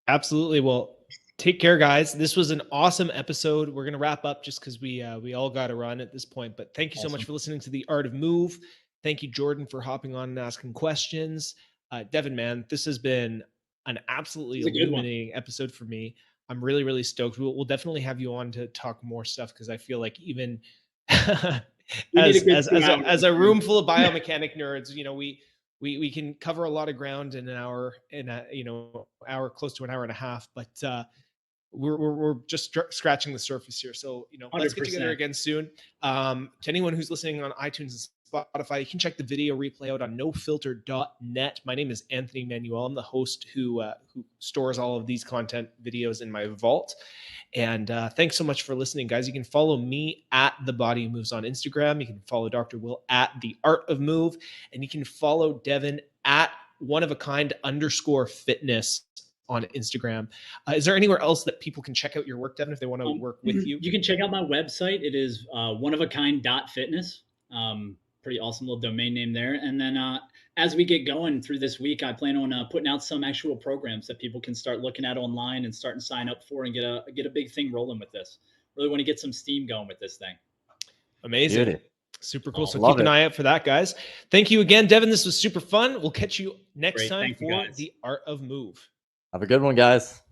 Absolutely. Well, take care, guys. This was an awesome episode. We're gonna wrap up just because we all got to run at this point. But thank you so much for listening to The Art of Move. Thank you, Jordan, for hopping on and asking questions. Devon, man, this has been an absolutely illuminating episode for me. I'm really, really stoked. We'll definitely have you on to talk more stuff, because I feel like even as a room full of biomechanic nerds, you know, we can cover a lot of ground in an hour, hour, close to an hour and a half, but we're just scratching the surface here. So, you know, let's get together again soon. To anyone who's listening on iTunes and Spotify, you can check the video replay out on nofilter.net. My name is Anthony Manuel. I'm the host who stores all of these content videos in my vault. And thanks so much for listening, guys. You can follow me at The Body Moves on Instagram. You can follow Dr. Will at The Art of Move. And you can follow Devon at oneofakind_fitness on Instagram. Is there anywhere else that people can check out your work, Devon, if they want to work with you? You can check out my website. It is oneofakind.fitness. Pretty awesome little domain name there. And then as we get going through this week, I plan on putting out some actual programs that people can start looking at online and start and sign up for, and get a big thing rolling with this. Really want to get some steam going with this thing. Amazing. Beauty. Super cool. So keep an eye out for that, guys. Thank you again, Devon. This was super fun. We'll catch you next time for The Art of Move. Have a good one, guys.